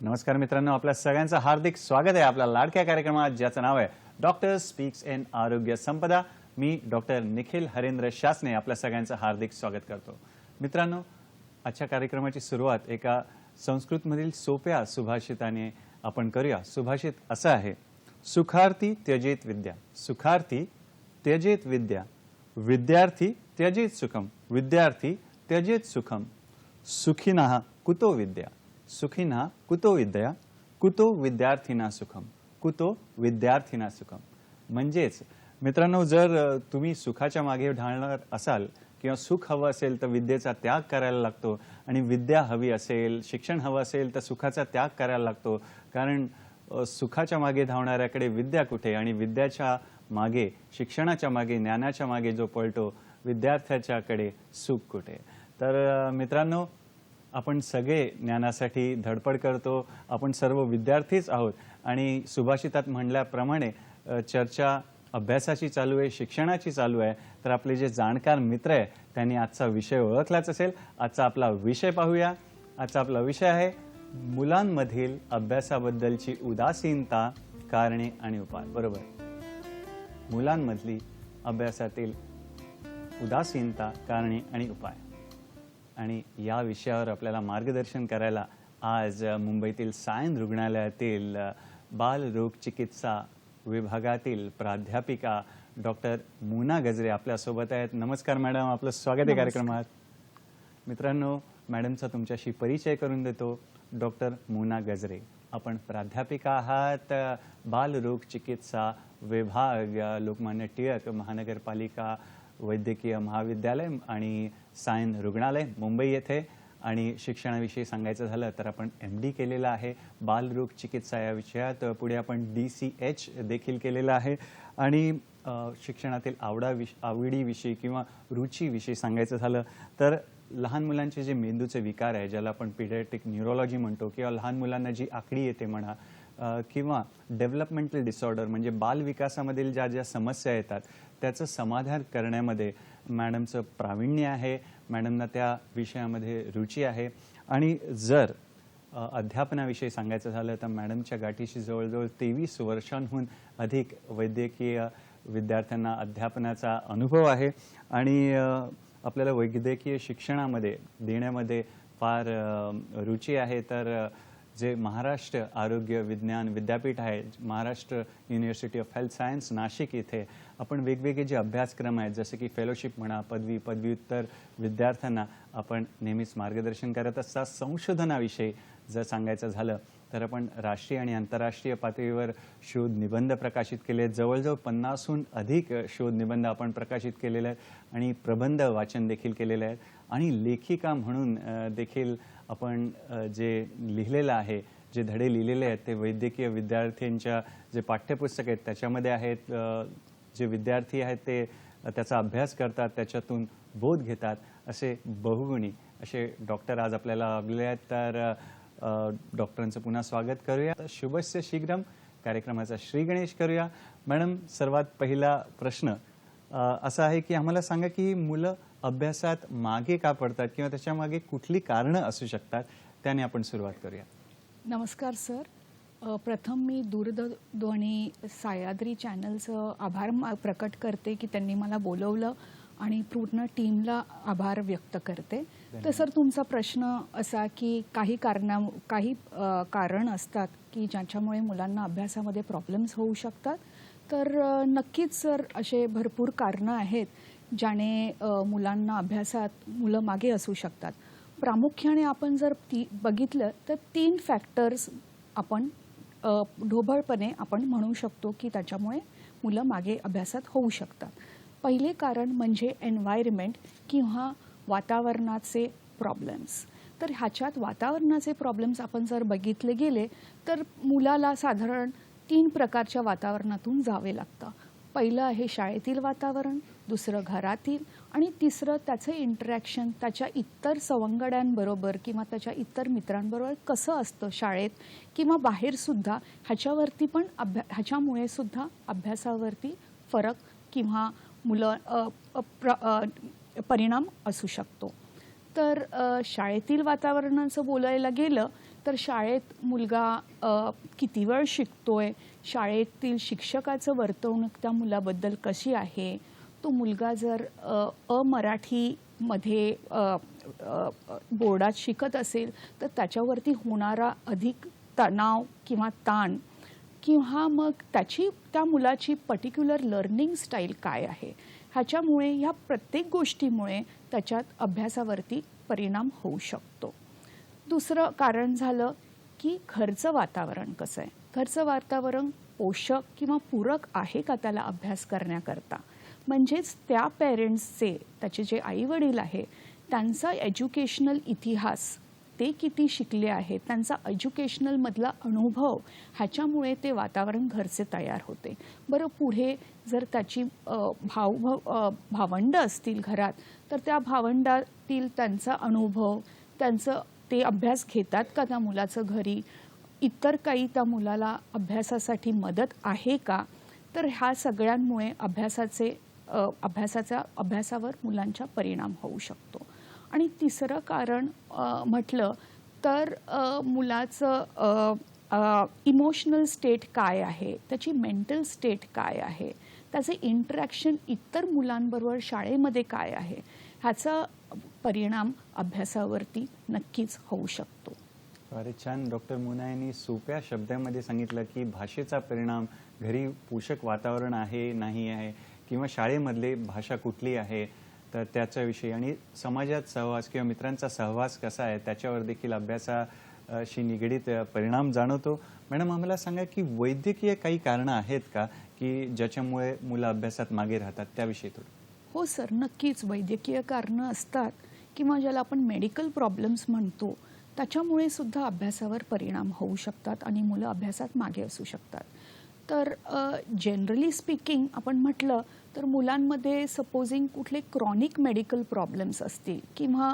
नमस्कार मित्रांनो, आपल्या सगळ्यांचं हार्दिक स्वागत आहे आपल्या लाडक्या कार्यक्रमात ज्याचं नाव आहे डॉक्टर स्पीक्स इन आरोग्य संपदा। मी डॉक्टर निखिल हरेंद्र शासने आपल्या सगळ्यांचं हार्दिक स्वागत करतो। मित्रांनो, आजच्या कार्यक्रमाची सुरुवात एका संस्कृतमधील सोप्या सुभाषिताने आपण करूया। सुभाषित असं आहे, सुखार्थी त्यजेत विद्या, सुखार्थी त्यजेत विद्या, विद्यार्थी त्यजेत सुखम, विद्यार्थी त्यजेत सुखम, सुखिनः कुतो विद्या, सुखिनः कुतो विद्या, कुतो विद्यार्थिना सुखम, कुतो विद्यार्थिना सुखम। म्हणजेच मित्रांनो, जर तुम्ही सुखाच्या मागे धावणार असाल किंवा सुख हवं असेल तर विद्येचा त्याग करायला लागतो, आणि विद्या हवी असेल, शिक्षण हवं असेल तर सुखाचा त्याग करायला लागतो। कारण सुखाच्या मागे धावणाऱ्याकडे विद्या कुठे, आणि विद्याच्या मागे, शिक्षणाच्या मागे, ज्ञानाच्या मागे जो पळतो विद्यार्थ्याच्याकडे सुख कुठे। तर मित्रांनो, आपण सगळे ज्ञानासाठी धडपड करतो, आपण सर्व विद्यार्थीच आहोत, आणि सुभाषितात म्हणल्याप्रमाणे चर्चा अभ्यासाची चालू आहे, शिक्षणाची चालू आहे। तर आपले जे जाणकार मित्र आहे त्यांनी आजचा विषय ओळखलाच असेल। आजचा आपला विषय पाहूया। आजचा आपला विषय आहे मुलांमधील अभ्यासाबद्दलची उदासीनता, कारणे आणि उपाय। बरोबर, मुलांमधली अभ्यासातील उदासीनता, कारणे आणि उपाय। आणि या विषयावर आपल्याला मार्गदर्शन करायला आज मुंबईतील सायन रुग्णालयातील बालरोग चिकित्सा विभागातील प्राध्यापिका डॉक्टर मोना गजरे आपल्या सोबत आहेत। नमस्कार मॅडम, आपलं स्वागत आहे कार्यक्रमात। मित्रांनो, मॅडमचा तुमच्याशी परिचय करून देतो। डॉक्टर मोना गजरे, आपण प्राध्यापिका आहात बालरोग चिकित्सा विभाग, लोकमान्य टिळक महानगरपालिका वैद्यकीय महाविद्यालय आणि सायन रुग्णालय मुंबई येथे। आणि शिक्षणाविषयी सांगायचं झालं तर आपण MD केलेला आहे बालरोग चिकित्सा या विषयात। पुढे आपण DCH देखील केलेला आहे। आणि शिक्षणातील आवडीविषयी किंवा रुचीविषयी सांगायचं झालं तर लहान मुलांचे जे मेंदूचे विकार आहे, ज्याला आपण पीडियाट्रिक न्यूरोलॉजी म्हणतो, किंवा लहान मुलांना जी आकडी येते म्हणा, किंवा डेव्हलपमेंटल डिसऑर्डर म्हणजे बाल विकासामधील ज्या ज्या समस्या येतात त्याचं समाधान करण्यामध्ये मॅडमचं प्रावीण्य आहे, मॅडमना त्या विषयामध्ये रुची आहे। आणि जर अध्यापनाविषयी सांगायचं झालं तर मॅडमच्या गाठीशी जवळजवळ 23 वर्षांहून अधिक वैद्यकीय विद्यार्थ्यांना अध्यापनाचा अनुभव आहे। आणि आपल्याला वैद्यकीय शिक्षणामध्ये देण्यामध्ये फार रुची आहे। तर जे महाराष्ट्र आरोग्य विज्ञान विद्यापीठ आहे, Maharashtra university of health science Nashik इथे आपण वेगवेगळे जे अभ्यासक्रम आहेत, जसे की फेलोशिप म्हणा, पदवी, पदव्युत्तर विद्यार्थ्यांना आपण नेहमीच मार्गदर्शन करत असतात। संशोधनाविषयी जर सांगायचं झालं तर आपण राष्ट्रीय आणि आंतरराष्ट्रीय पातळीवर शोध निबंध प्रकाशित केले आहेत। जवळजवळ 50हून अधिक शोध निबंध आपण प्रकाशित केलेले आहेत, आणि प्रबंध वाचन देखील केलेले आहेत। आणि लेखिका म्हणून देखील आपण जे लिहिलेलं आहे, जे धडे लिहिलेले आहेत ते वैद्यकीय विद्यार्थ्यांच्या जे पाठ्यपुस्तक आहेत त्याच्यामध्ये आहेत। जे विद्यार्थी आहेत ते त्याचा अभ्यास करतात, त्याच्यातून बोध घेतात, असे बहुगुणी असे डॉक्टर आज आपल्याला लाभले आहेत। तर डॉक्टरांचं पुन्हा स्वागत करूया। शुभस्य शीघ्रम कार्यक्रमाचा श्री गणेश करूया। मॅडम, सर्वात पहिला प्रश्न असा आहे की आम्हाला सांगा की मुलं अभ्यासात मागे का पडतात, किंवा त्याच्या मागे कुठली कारणं असू शकतात, त्याने आपण सुरुवात करूया। नमस्कार सर, प्रथम मी दूरध्वनी सह्याद्री चॅनलचं आभार प्रकट करते की त्यांनी मला बोलवलं, आणि पूर्ण टीमला आभार व्यक्त करते। तर सर, तुमचा प्रश्न असा की काही कारण असतात की ज्याच्यामुळे मुलांना अभ्यासामध्ये प्रॉब्लेम्स होऊ शकतात। तर नक्कीच सर, असे भरपूर कारणं आहेत ज्याने मुलांना अभ्यासात मुलं मागे असू शकतात। प्रामुख्याने आपण जर बघितलं तर 3 फॅक्टर्स आपण ढोबळपणे आपण म्हणू शकतो की त्याच्यामुळे मुलं मागे अभ्यासात होऊ शकतात। पहिले कारण म्हणजे एन्व्हायरमेंट किंवा वातावरणाचे प्रॉब्लेम्स। तर ह्याच्यात वातावरणाचे प्रॉब्लेम्स आपण जर बघितले गेले तर मुलाला साधारण 3 प्रकारच्या वातावरणातून जावे लागतं। पहिलं आहे शाळेतील वातावरण, दुसरं घरातील, आणि तिसरं त्याचे इंटरॅक्शन त्याच्या इतर सवंगड्यांबरोबर किंवा त्याच्या इतर मित्रांबरोबर कसं असतं शाळेत किंवा बाहेरसुद्धा, ह्याच्यावरती पण ह्याच्यामुळे सुद्धा अभ्यासावरती फरक किंवा परिणाम असू शकतो। तर शाळेतील वातावरणाचं बोलायला गेलं तर शाळेत मुलगा किती वेळ शिकतोय, शाळेतील शिक्षकाचं वर्तवणूक त्या मुलाबद्दल कशी आहे, तो मुलगा जर अमराठीमध्ये बोर्डात शिकत असेल तर त्याच्यावरती होणारा अधिक तणाव किंवा ताण, किंवा मग त्या मुलाची पर्टिक्युलर लर्निंग स्टाईल काय आहे, ह्याच्यामुळे ह्या प्रत्येक गोष्टीमुळे त्याच्यात अभ्यासावरती परिणाम होऊ शकतो. दुसरं कारण झालं की घरचं वातावरण कसं आहे. घरचं वातावरण पोषक किंवा पूरक आहे का त्याला अभ्यास करण्याकरता. म्हणजेच त्या पेरेंट्सचे, त्याचे जे आईवडील आहे त्यांचा एज्युकेशनल इतिहास, ते किती शिकले आहेत, त्यांचा एज्युकेशनलमधला अनुभव, ह्याच्यामुळे ते वातावरण घरचे तयार होते. बरं, पुढे जर त्याची भावंडं असतील घरात, तर त्या भावंडातील त्यांचा अनुभव, त्यांचं ते अभ्यास घेतात का त्या मुलाचं घरी, इतर काही त्या मुलाला अभ्यासासाठी मदत आहे का, तर ह्या सगळ्यांमुळे अभ्यासावर मुलांचा परिणाम होऊ शकतो. आणि तिसरं कारण म्हटलं तर मुलाचं इमोशनल स्टेट काय आहे, त्याची मेंटल स्टेट काय आहे, त्याचे इंटरॅक्शन इतर मुलांबरोबर शाळेमध्ये काय आहे, ह्याचा परिणाम अभ्यासावरती नक्कीच होऊ शकतो. फारच छान. डॉक्टर मुना यांनी सोप्या शब्दामध्ये सांगितलं की भाषेचा परिणाम घरी पोषक वातावरण आहे नाही आहे, किंवा शाळेमधले भाषा कुठली आहे तर त्याच्याविषयी, आणि समाजात सहवास किंवा मित्रांचा सहवास कसा आहे त्याच्यावर देखील अभ्यासाशी निगडीत परिणाम जाणवतो. मॅडम, आम्हाला सांगा की वैद्यकीय काही कारणं आहेत का की ज्याच्यामुळे मुलं अभ्यासात मागे राहतात, त्याविषयी थोडं. हो सर, नक्कीच वैद्यकीय कारणं असतात, किंवा ज्याला आपण मेडिकल प्रॉब्लेम्स म्हणतो, त्याच्यामुळे सुद्धा अभ्यासावर परिणाम होऊ शकतात आणि मुलं अभ्यासात मागे असू शकतात. तर जनरली स्पीकिंग आपण म्हटलं तर मुलांमध्ये सपोजिंग कुठले क्रॉनिक मेडिकल प्रॉब्लेम्स असतील, किंवा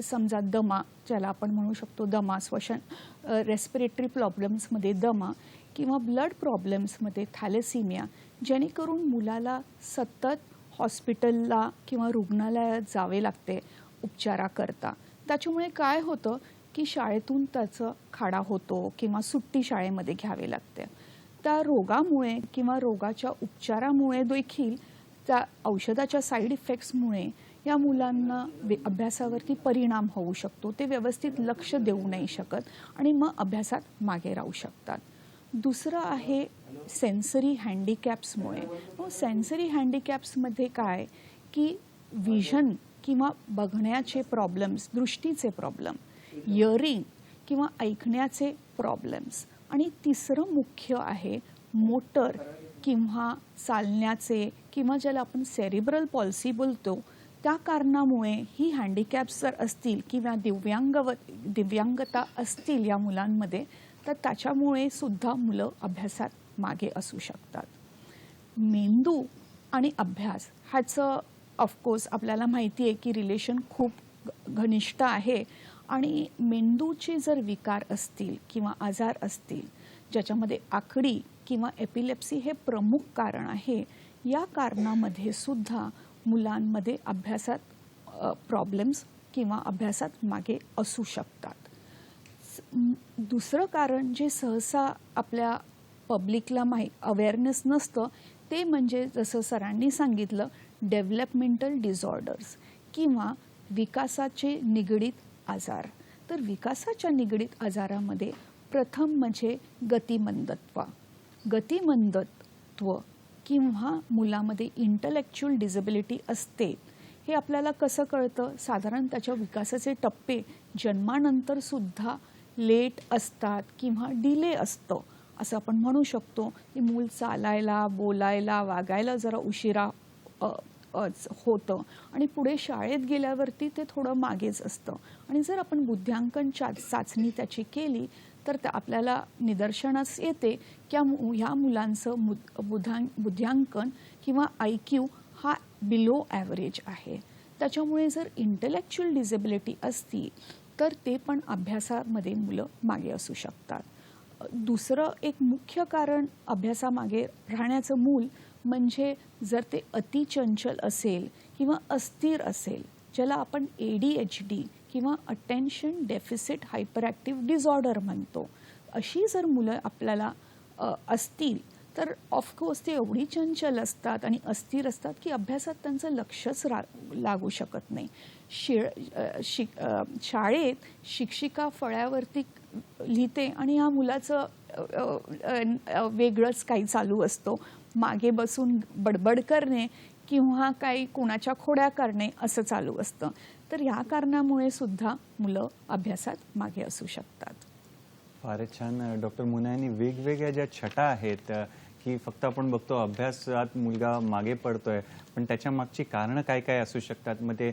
समजा दमा, ज्याला आपण म्हणू शकतो दमा, रेस्पिरेटरी प्रॉब्लेम्समध्ये दमा, किंवा ब्लड प्रॉब्लेम्समध्ये थॅलेसिमिया, जेणेकरून मुलाला सतत हॉस्पिटलला किंवा रुग्णालयात जावे लागते उपचाराकरता. त्याच्यामुळे काय होतं की शाळेतून त्याचं खाडा होतो किंवा सुट्टी शाळेमध्ये घ्यावी लागते. त्या रोगामुळे किंवा रोगाच्या उपचारामुळे देखील, त्या औषधाच्या साईड इफेक्ट्समुळे या मुलांना अभ्यासावरती परिणाम होऊ शकतो. ते व्यवस्थित लक्ष देऊ नाही शकत आणि मग अभ्यासात मागे राहू शकतात. दुसरं आहे सेन्सरी हँडिकॅप्समुळे. सेन्सरी हँडिकॅप्समध्ये काय की विजन किंवा बघण्याचे प्रॉब्लेम्स, दृष्टीचे प्रॉब्लेम, हिअरिंग किंवा ऐकण्याचे प्रॉब्लेम्स, आणि तिसरं मुख्य आहे मोटर किंवा चालण्याचे, किंवा ज्याला आपण सेरिब्रल पॉल्सी बोलतो, त्या कारणामुळे ही हँडिकॅप्स जर असतील किंवा दिव्यांगता असतील या मुलांमध्ये, तर त्याच्यामुळे सुद्धा मुलं अभ्यासात मागे असू शकतात. मेंदू आणि अभ्यास ह्याचं ऑफकोर्स आपल्याला माहिती आहे की रिलेशन खूप घनिष्ठ आहे, आणि मेंदूचे जर विकार असतील किंवा आजार असतील, ज्याच्यामध्ये आकडी किंवा एपिलेप्सी हे प्रमुख कारण आहे, या कारणामध्ये सुद्धा मुलांमध्ये अभ्यासात प्रॉब्लेम्स किंवा अभ्यासात मागे असू शकतात. दुसरं कारण जे सहसा आपल्या पब्लिकला अवेअरनेस नसतं, ते म्हणजे जसं सरांनी सांगितलं, डेव्हलपमेंटल डिसऑर्डर्स किंवा विकासाचे निगडीत आजार. तर विकासाच्या निगडीत आजारामध्ये प्रथम म्हणजे गतिमंदत्व किंवा मुलामध्ये इंटलेक्च्युअल डिसेबिलिटी असते. हे आपल्याला कसं कळतं? साधारण त्याच्या विकासाचे टप्पे जन्मानंतर सुद्धा लेट असतात किंवा डिले असतं असं आपण म्हणू शकतो. की मूल चालायला, बोलायला, वागायला जरा उशिरा होतं आणि पुढे शाळेत गेल्यावरती ते थोडं मागेच असतं. आणि जर आपण बुद्ध्यांकन चाचणी त्याची केली तर आपल्याला निदर्शनास येते की ह्या मुलांचं बुद्ध्यांकन किंवा IQ हा बिलो ॲव्हरेज आहे. त्याच्यामुळे जर इंटलेक्च्युअल डिसेबिलिटी असती तर ते पण अभ्यासामध्ये मुलं मागे असू शकतात. दुसरं एक मुख्य कारण अभ्यासामागे राहण्याचं मूल म्हणजे जर ते अतिचंचल असेल किंवा अस्थिर असेल, ज्याला आपण ADHD किंवा attention deficit hyper active disorder म्हणतो, अशी जर मुलं आपल्याला असतील तर ऑफकोर्स ते एवढी चंचल असतात आणि अस्थिर असतात की अभ्यासात त्यांचं लक्षच लागू शकत नाही. शाळेत शिक्षिका फळ्यावरती लिहिते आणि या मुलाचं वेगळंच काही चालू असतं, मागे बसून बडबड करणे किंवा काही कोणाच्या खोड्या करणे असं चालू असतं. तर या कारणामुळे सुद्धा मुलं अभ्यासात मागे असू शकतात. फारच छान डॉक्टर मुना यांनी वेगवेगळ्या ज्या छटा आहेत की फक्त आपण बघतो अभ्यासात मुलगा मागे पडतोय, पण त्याच्या मागची कारणं काय काय असू शकतात. मग ते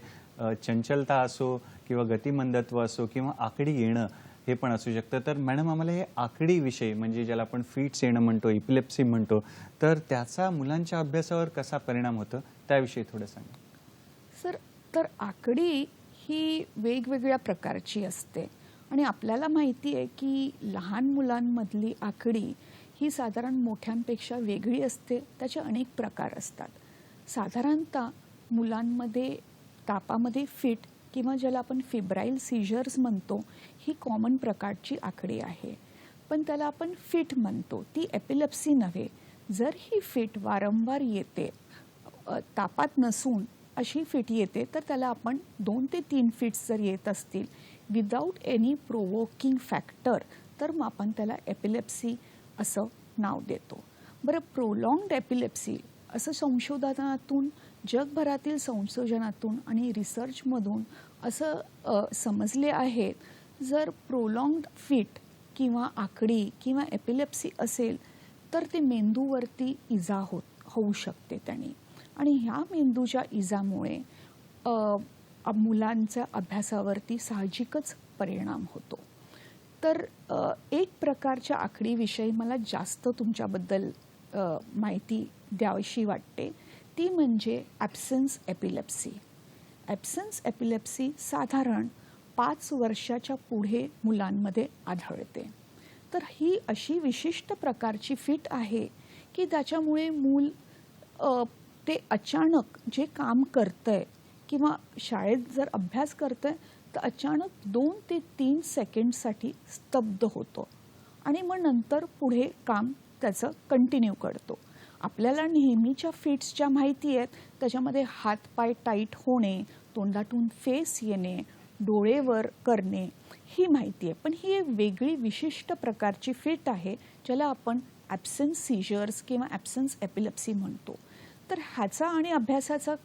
चंचलता असो किंवा गतिमंदत्व असो किंवा आकडी येणं हे पण असू शकतं. तर मॅडम आम्हाला हे आकडी विषय म्हणजे ज्याला आपण फिट्स येणं म्हणतो, इपिलेप्सी म्हणतो, तर त्याचा मुलांच्या अभ्यासावर कसा परिणाम होतो त्याविषयी थोडं सांगा. सर, तर आकडी ही वेगवेगळ्या प्रकारची असते आणि आपल्याला माहिती आहे की लहान मुलांमधली आकडी ही साधारण मोठ्यांपेक्षा वेगळी असते. त्याचे अनेक प्रकार असतात. साधारणतः मुलांमध्ये तापामध्ये फिट किंवा ज्याला आपण फिब्राईल सीजर्स म्हणतो ही कॉमन प्रकारची आकडी आहे, पण त्याला आपण फिट म्हणतो, ती एपिलेप्सी नव्हे. जर ही फिट वारंवार येते, तापात नसून अशी फिट येते, तर त्याला आपण 2 ते 3 फिट्स जर येत असतील विदाऊट एनी प्रोवोकिंग फॅक्टर, तर मग आपण त्याला एपिलेप्सी असं नाव देतो. बरं, प्रोलॉंग्ड एपिलेप्सी असं संशोधनातून, जगभरातील संशोधनातून आणि रिसर्चमधून असं समजले आहे, जर प्रोलॉंग्ड फिट किंवा आकडी किंवा एपिलेप्सी असेल तर ते मेंदूवरती इजा होऊ शकते त्याने, आणि ह्या मेंदूच्या इजामुळे मुलांच्या अभ्यासावरती साहजिकच परिणाम होतो. तर एक प्रकारच्या आकडीविषयी मला जास्त तुमच्याबद्दल माहिती द्यावीशी वाटते, ती म्हणजे ॲब्सेन्स एपिलेप्सी. ॲब्सेन्स एपिलेप्सी साधारण 5 वर्षाच्या पुढे मुलांमध्ये आढळते. तर ही अशी विशिष्ट प्रकारची फिट आहे की त्याच्यामुळे मूल ते अचानक जे काम करतंय किंवा शाळेत जर अभ्यास करतंय तर अचानक 2 ते 3 सेकंडसाठी स्तब्ध होतो आणि मग नंतर पुढे काम त्याचं कंटिन्यू करतो. आपल्याला नेहमीच्या फिट्सच्या माहिती आहेत, त्याच्यामध्ये हातपाय टाईट होणे, तोंडातून फेस येणे, डोळे वर करणे ही माहिती आहे. पण ही एक वेगळी विशिष्ट प्रकारची फिट आहे ज्याला आपण ॲब्सेन्स सीजर्स किंवा ॲब्सेन्स एपिलेप्सी म्हणतो. तर ह्याचा आणि अभ्यासाचा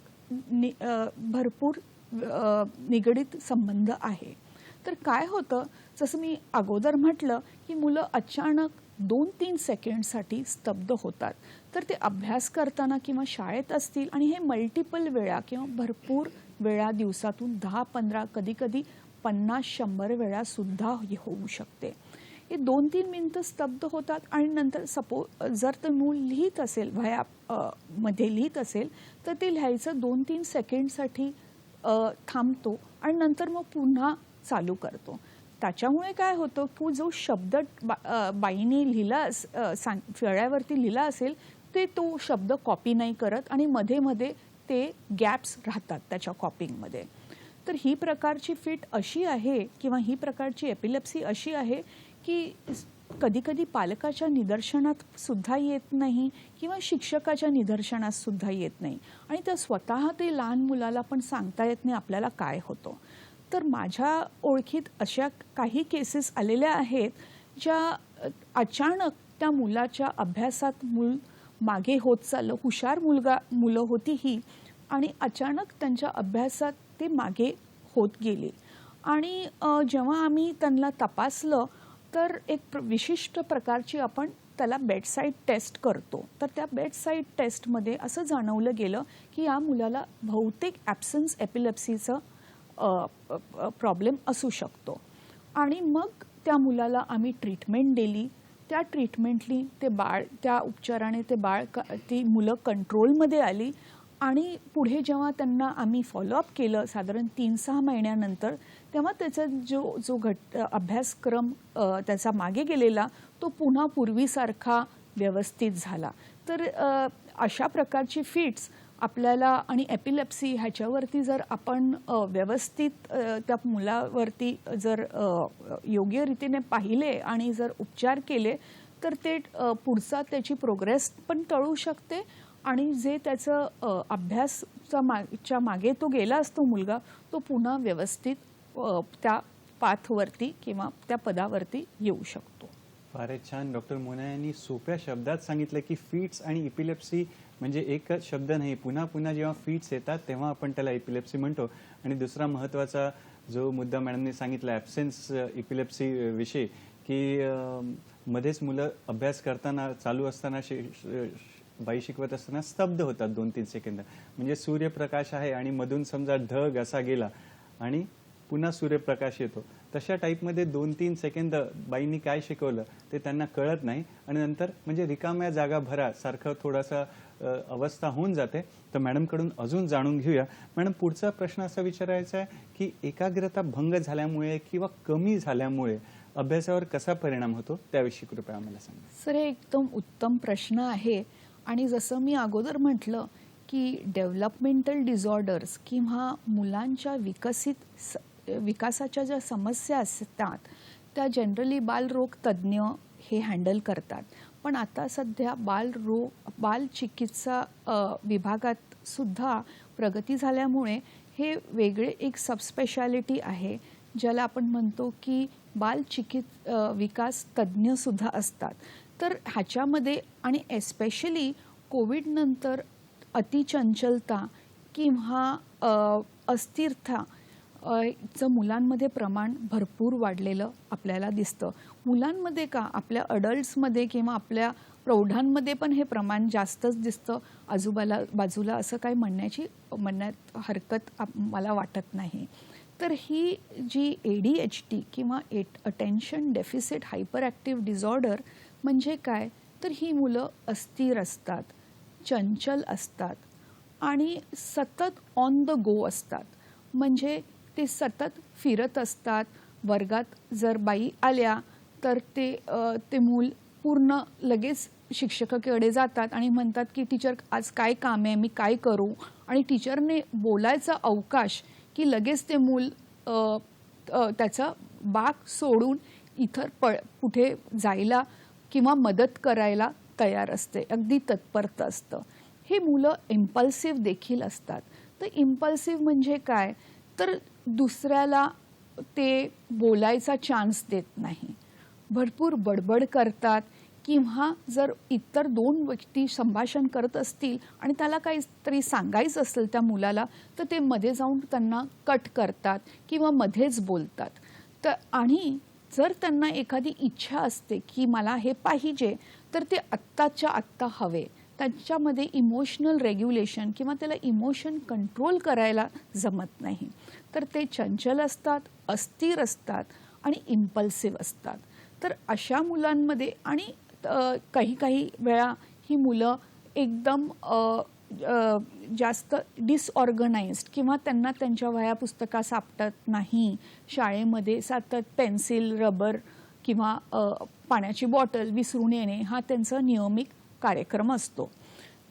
भरपूर निगडित संबंध आहे. तर काय होतं, जसं मी अगोदर म्हटलं की मुलं अचानक 2-3 सेकंडसाठी स्तब्ध होतात. तर ते अभ्यास करताना किंवा शाळेत असतील आणि हे मल्टिपल वेळा किंवा भरपूर वेळा दिवसातून 10-15 कधीकधी 50-100 वेळा सुद्धा होऊ शकते. हे 2-3 मिनिटं स्तब्ध होतात आणि नंतर जर ते मूल लिहित असेल, वह्या मध्ये लिहित असेल तर ते लिहायचं 2-3 सेकंडसाठी थांबतो आणि नंतर मग पुन्हा चालू करतो. त्याच्यामुळे काय होतं की जो शब्द बाईने लिहिला फळ्यावरती लिहिला असेल ते तो शब्द कॉपी नाही करत आणि मध्ये मध्ये ते गॅप्स राहतात त्याच्या कॉपिंगमध्ये. तर ही प्रकारची फिट अशी आहे किंवा ही प्रकारची एपिलेप्सी अशी आहे की कधीकधी पालकाच्या निदर्शनात सुद्धा येत नाही किंवा शिक्षकाच्या निदर्शनात सुद्धा येत नाही आणि त्या स्वतः ते लहान मुलाला पण सांगता येत नाही आपल्याला काय होतं. तर माझ्या ओळखीत अशा काही केसेस आलेल्या आहेत ज्या अचानक त्या मुलाच्या अभ्यासात मूल मागे होत चाललं, हुशार मुलं होती ही, आणि अचानक त्यांच्या अभ्यासात ते मागे होत गेले. आणि जेव्हा आम्ही त्यांना तपासलं तर एक विशिष्ट प्रकारची आपण त्याला बेडसाईड टेस्ट करतो. तर त्या बेडसाईड टेस्टमध्ये असं जाणवलं गेलं की या मुलाला बहुतेक ॲब्सेन्स एपिलेप्सीचं प्रॉब्लेम असू शकतो. आणि मग त्या मुलाला आम्ही ट्रीटमेंट दिली. त्या ट्रीटमेंटली ते बाळ, त्या उपचाराने ती मुलं कंट्रोलमध्ये आली आणि पुढे जेव्हा त्यांना आम्ही फॉलोअप केलं साधारण 3-6 महिन्यानंतर, तेव्हा त्याचा जो अभ्यासक्रम त्याचा मागे गेलेला तो पुन्हा पूर्वीसारखा व्यवस्थित झाला. तर अशा प्रकारची फिट्स आपल्याला आणि एपिलेप्सी ह्याच्यावरती जर आपण व्यवस्थित त्या मुलावरती जर योग्य रीतीने पाहिले आणि जर उपचार केले तर ते पुढचा त्याची प्रोग्रेस पण टळू शकते आणि जे त्याचं अभ्यासच्या मागे तो गेला असतो मुलगा तो पुन्हा व्यवस्थित त्या पाथवरती किंवा त्या पदावरती येऊ शकतो. फारच छान. डॉक्टर मोना यांनी सोप्या शब्दात सांगितलं की फिट्स आणि इपिलेप्सी म्हणजे एकच शब्द नाही, पुन्हा पुन्हा जेव्हा फिट्स येतात तेव्हा आपण त्याला इपिलेप्सी म्हणतो. आणि दुसरा महत्त्वाचा जो मुद्दा मॅडमने सांगितला ॲब्सेन्स इपिलेप्सी विषयी की मध्येच मुलं अभ्यास करताना चालू असताना बाई शिकवत असताना स्तब्ध होतात 2-3 सेकंद. म्हणजे सूर्यप्रकाश आहे आणि मधून समजा ढग असा गेला आणि पुन्हा सूर्यप्रकाश येतो, तशा टाईपमध्ये 2-3 सेकंद बाईंनी काय शिकवलं ते त्यांना कळत नाही आणि नंतर म्हणजे रिकाम्या जागा भरा सारखं थोडासा अवस्था होऊन जाते. तर मॅडमकडून अजून जाणून घेऊया. मॅडम, पुढचा प्रश्न असा विचारायचा आहे की एकाग्रता भंग झाल्यामुळे किंवा कमी झाल्यामुळे अभ्यासावर कसा परिणाम होतो त्याविषयी कृपया आम्हाला सांगा. सर, हे एकदम उत्तम प्रश्न आहे. आणि जसं मी अगोदर म्हटलं की डेव्हलपमेंटल डिसऑर्डर्स किंवा मुलांच्या विकासाच्या ज्या समस्या असतात त्या जनरली बालरोग तज्ज्ञ हे हँडल करतात. पण आता सध्या बाल चिकित्सा विभागात सुद्धा प्रगती झाल्यामुळे हे वेगळे एक सबस्पेशालिटी आहे ज्याला आपण म्हणतो की विकास तज्ज्ञ सुद्धा असतात. तर ह्याच्यामध्ये आणि एस्पेशली कोविडनंतर अतिचंचलता किंवा अस्थिरता चं मुलांमध्ये प्रमाण भरपूर वाढलेलं आपल्याला दिसतं. मुलांमध्ये का, आपल्या अडल्ट्समध्ये किंवा आपल्या प्रौढांमध्ये पण हे प्रमाण जास्तच दिसतं. बाजूला असं काही म्हणण्यात हरकत मला वाटत नाही. तर ही जी ADHD किंवा attention deficit hyper active disorder म्हणजे काय, तर ही मुलं अस्थिर असतात, चंचल असतात आणि सतत ऑन द गो असतात. म्हणजे ते सतत फिरत असतात. वर्गात जर बाई आल्या तर ते मूल पूर्ण लगेच शिक्षकाकडे जातात आणि म्हणतात की टीचर आज काय काम आहे, मी काय करू. आणि टीचरने बोलायचा अवकाश की लगेच ते मूल त्याचा बाक सोडून इतर कुठे जायला किंवा मदत करायला तयार असते, अगदी तत्परता असतं. हे मुलं इम्पल्सिव्ह देखील असतात. तर इम्पल्सिव्ह म्हणजे काय, तर दुसऱ्याला ते बोलायचा चान्स देत नाही, भरपूर बडबड करतात किंवा जर इतर 2 व्यक्ती संभाषण करत असतील आणि त्याला काहीतरी सांगायचं असेल त्या मुलाला तर ते मध्ये जाऊन त्यांना कट करतात किंवा मध्येच बोलतात. तर आणि जर त्यांना एखादी इच्छा असते की मला हे पाहिजे तर ते आत्ताच्या आत्ता हवे. त्यांच्यामध्ये इमोशनल रेग्युलेशन किंवा त्याला इमोशन कंट्रोल करायला जमत नाही. तर ते चंचल असतात, अस्थिर असतात आणि इम्पल्सिव्ह असतात. तर अशा मुलांमध्ये आणि काही वेळा ही मुलं एकदम जास्त डिसऑर्गनाइज्ड किंवा त्यांना त्यांच्या वह्या पुस्तका सापडत नाही. शाळेमध्ये सतत पेन्सिल, रबर किंवा पाण्याची बॉटल विसरून येणे हा त्यांचा नियमित कार्यक्रम असतो.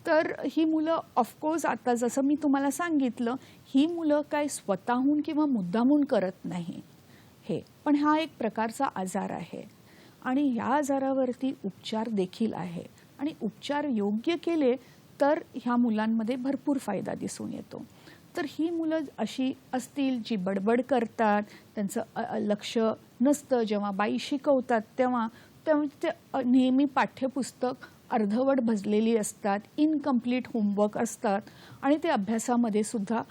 तर ही मुलं ऑफकोर्स आता जसं मी तुम्हाला सांगितलं, ही मुलं काय स्वतःहून किंवा मुद्दामून करत नाही हे, पण हा एक प्रकारचा आजार आहे आणि ह्या आजारावरती उपचार देखील आहे आणि उपचार योग्य केले तर ह्या मुलांमध्ये भरपूर फायदा दिसून येतो. तर ही मुलं अशी असतील जी बडबड करतात, त्यांचं लक्ष नसतं, जेव्हा बाई शिकवतात तेव्हा ते नेहमी पाठ्यपुस्तक अर्धवट भजलेली असतात, इनकम्प्लीट होमवर्क असतात आणि ते अभ्यासामध्ये सुद्धा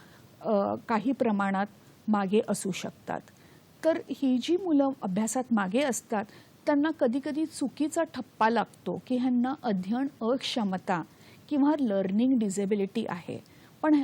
काही प्रमाणात मागे असू शकतात. तर ही जी मुलं अभ्यासात मागे असतात त्यांना कधीकधी चुकीचा ठप्पा लागतो की ह्यांना अध्ययन अक्षमता किंवा लर्निंग डिसेबिलिटी आहे. पण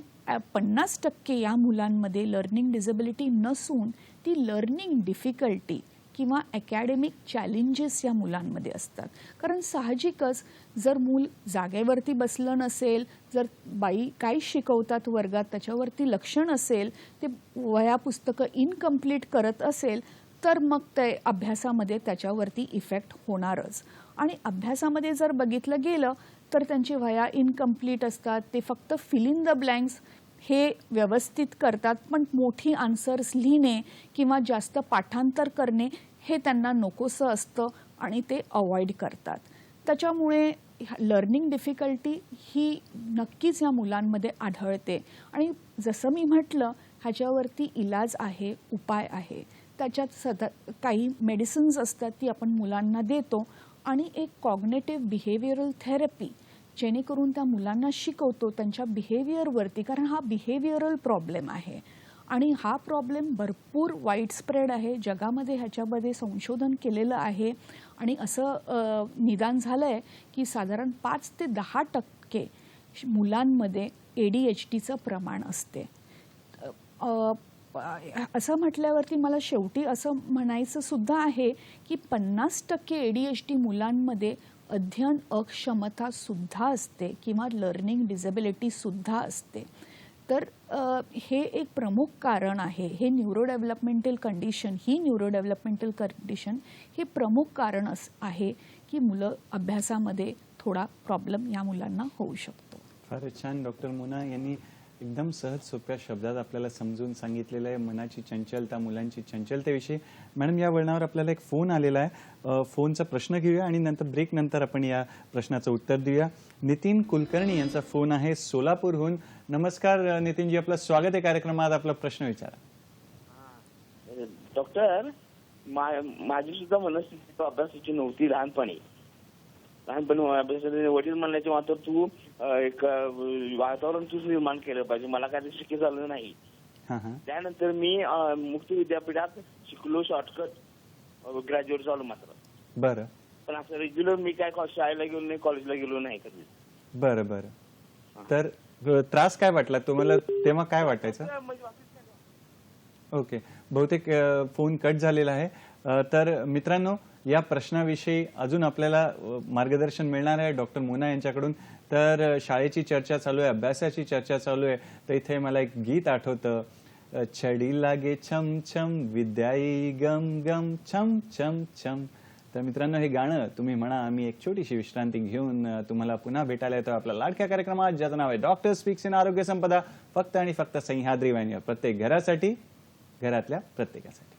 50% या मुलांमध्ये लर्निंग डिसेबिलिटी नसून ती लर्निंग डिफिकल्टी किंवा अकॅडमिक चॅलेंजेस या मुलांमध्ये असतात. कारण साहजिकच जर मूल जागेवरती बसलं नसेल, जर बाई काय शिकवतात वर्गात त्याच्यावरती लक्ष नसेल, ते वह्या पुस्तकं इनकम्प्लीट करत असेल तर मग ते अभ्यासामध्ये त्याच्यावरती इफेक्ट होणारच. आणि अभ्यासामध्ये जर बघितलं गेलं तर त्यांची वह्या इनकम्प्लीट असतात, ते फक्त फिल इन द ब्लँक्स हे व्यवस्थित करतात, पण मोठी आन्सर्स लिहिणे किंवा जास्त पाठांतर करणे हे त्यांना नकोसं असतं आणि ते अवॉइड करतात. त्याच्यामुळे लर्निंग डिफिकल्टी ही नक्कीच या मुलांमध्ये आढळते आणि जसं मी म्हटलं ह्याच्यावरती इलाज आहे, उपाय आहे. त्याच्यात काही मेडिसिन्स असतात ती आपण मुलांना देतो आणि एक कॉग्नेटिव्ह बिहेवियरल थेरपी जेणेकरून त्या मुलांना शिकवतो त्यांच्या बिहेवियरवरती, कारण हा बिहेवियरल प्रॉब्लेम आहे आणि हा प्रॉब्लेम भरपूर वाईड स्प्रेड आहे. जगामध्ये ह्याच्यामध्ये संशोधन केलेलं आहे आणि असं निदान झालं आहे की साधारण 5 ते 10% मुलांमध्ये ADHDचं प्रमाण असते. असं म्हटल्यावरती मला शेवटी असं म्हणायचं सुद्धा आहे की 50% ADHD मुलांमध्ये अध्ययन अक्षमता सुद्धा असते किंवा लर्निंग डिसेबिलिटी सुद्धा असते. तर हे एक प्रमुख कारण आहे. हे न्यूरो डेव्हलपमेंटल कंडिशन हे प्रमुख कारण आहे की मुलं अभ्यासामध्ये थोडा प्रॉब्लेम या मुलांना होऊ शकतो. फारच छान डॉक्टर मोना यांनी एकदम सहज सोप्या शब्दात आपल्याला समजून सांगितलेलं आहे मनाची चंचलता, मुलांची चंचलतेविषयी. मॅडम, या वळणावर आपल्याला एक फोन आलेला आहे. फोनचा प्रश्न घेऊया आणि नंतर ब्रेक नंतर आपण या प्रश्नाचं उत्तर देऊया. नितीन कुलकर्णी यांचा फोन आहे सोलापूरहून. नमस्कार नितीनजी, आपलं स्वागत आहे कार्यक्रमात. आपला प्रश्न विचारा. डॉक्टर, माझी सुद्धा मनस्थिती अभ्यासाची नव्हती लहानपणी अभ्यासाचे वडील म्हणण्याचे मात्र तू एक वातावरण तूच निर्माण केलं पाहिजे. मला काय शक्य झालं नाही. त्यानंतर मी मुक्त विद्यापीठात शिकलो, शॉर्टकट ग्रॅज्युएट झालो मात्र. बरं. पण असं रेग्युलर मी काय शाळेला गेलो नाही, कॉलेजला गेलो नाही कधी. बरं बरं. तर त्रास काय वाटला तुम्हाला तेव्हा, काय वाटायचं? ओके, बहुतेक फोन कट झालेला आहे. तर मित्रांनो, या प्रश्नाविषयी अजून आपल्याला मार्गदर्शन मिळणार आहे डॉक्टर मोना यांच्याकडून. तर शाळेची चर्चा चालू आहे, अभ्यासाची चर्चा चालू आहे, तर इथे मला एक गीत आठवतं. छडी लागे छम छम, विद्याई गम गम छम छम छम. तर मित्रांनो, हे गाणं तुम्ही म्हणा. आम्ही एक छोटीशी विश्रांती घेऊन तुम्हाला पुन्हा भेटायला येतो आपल्या लाडक्या कार्यक्रमात, ज्याचं नाव आहे डॉक्टर स्पीक्स इन आरोग्य संपदा, फक्त आणि फक्त सह्याद्री वाहिनीवर, प्रत्येक घरासाठी, घरातल्या प्रत्येकासाठी.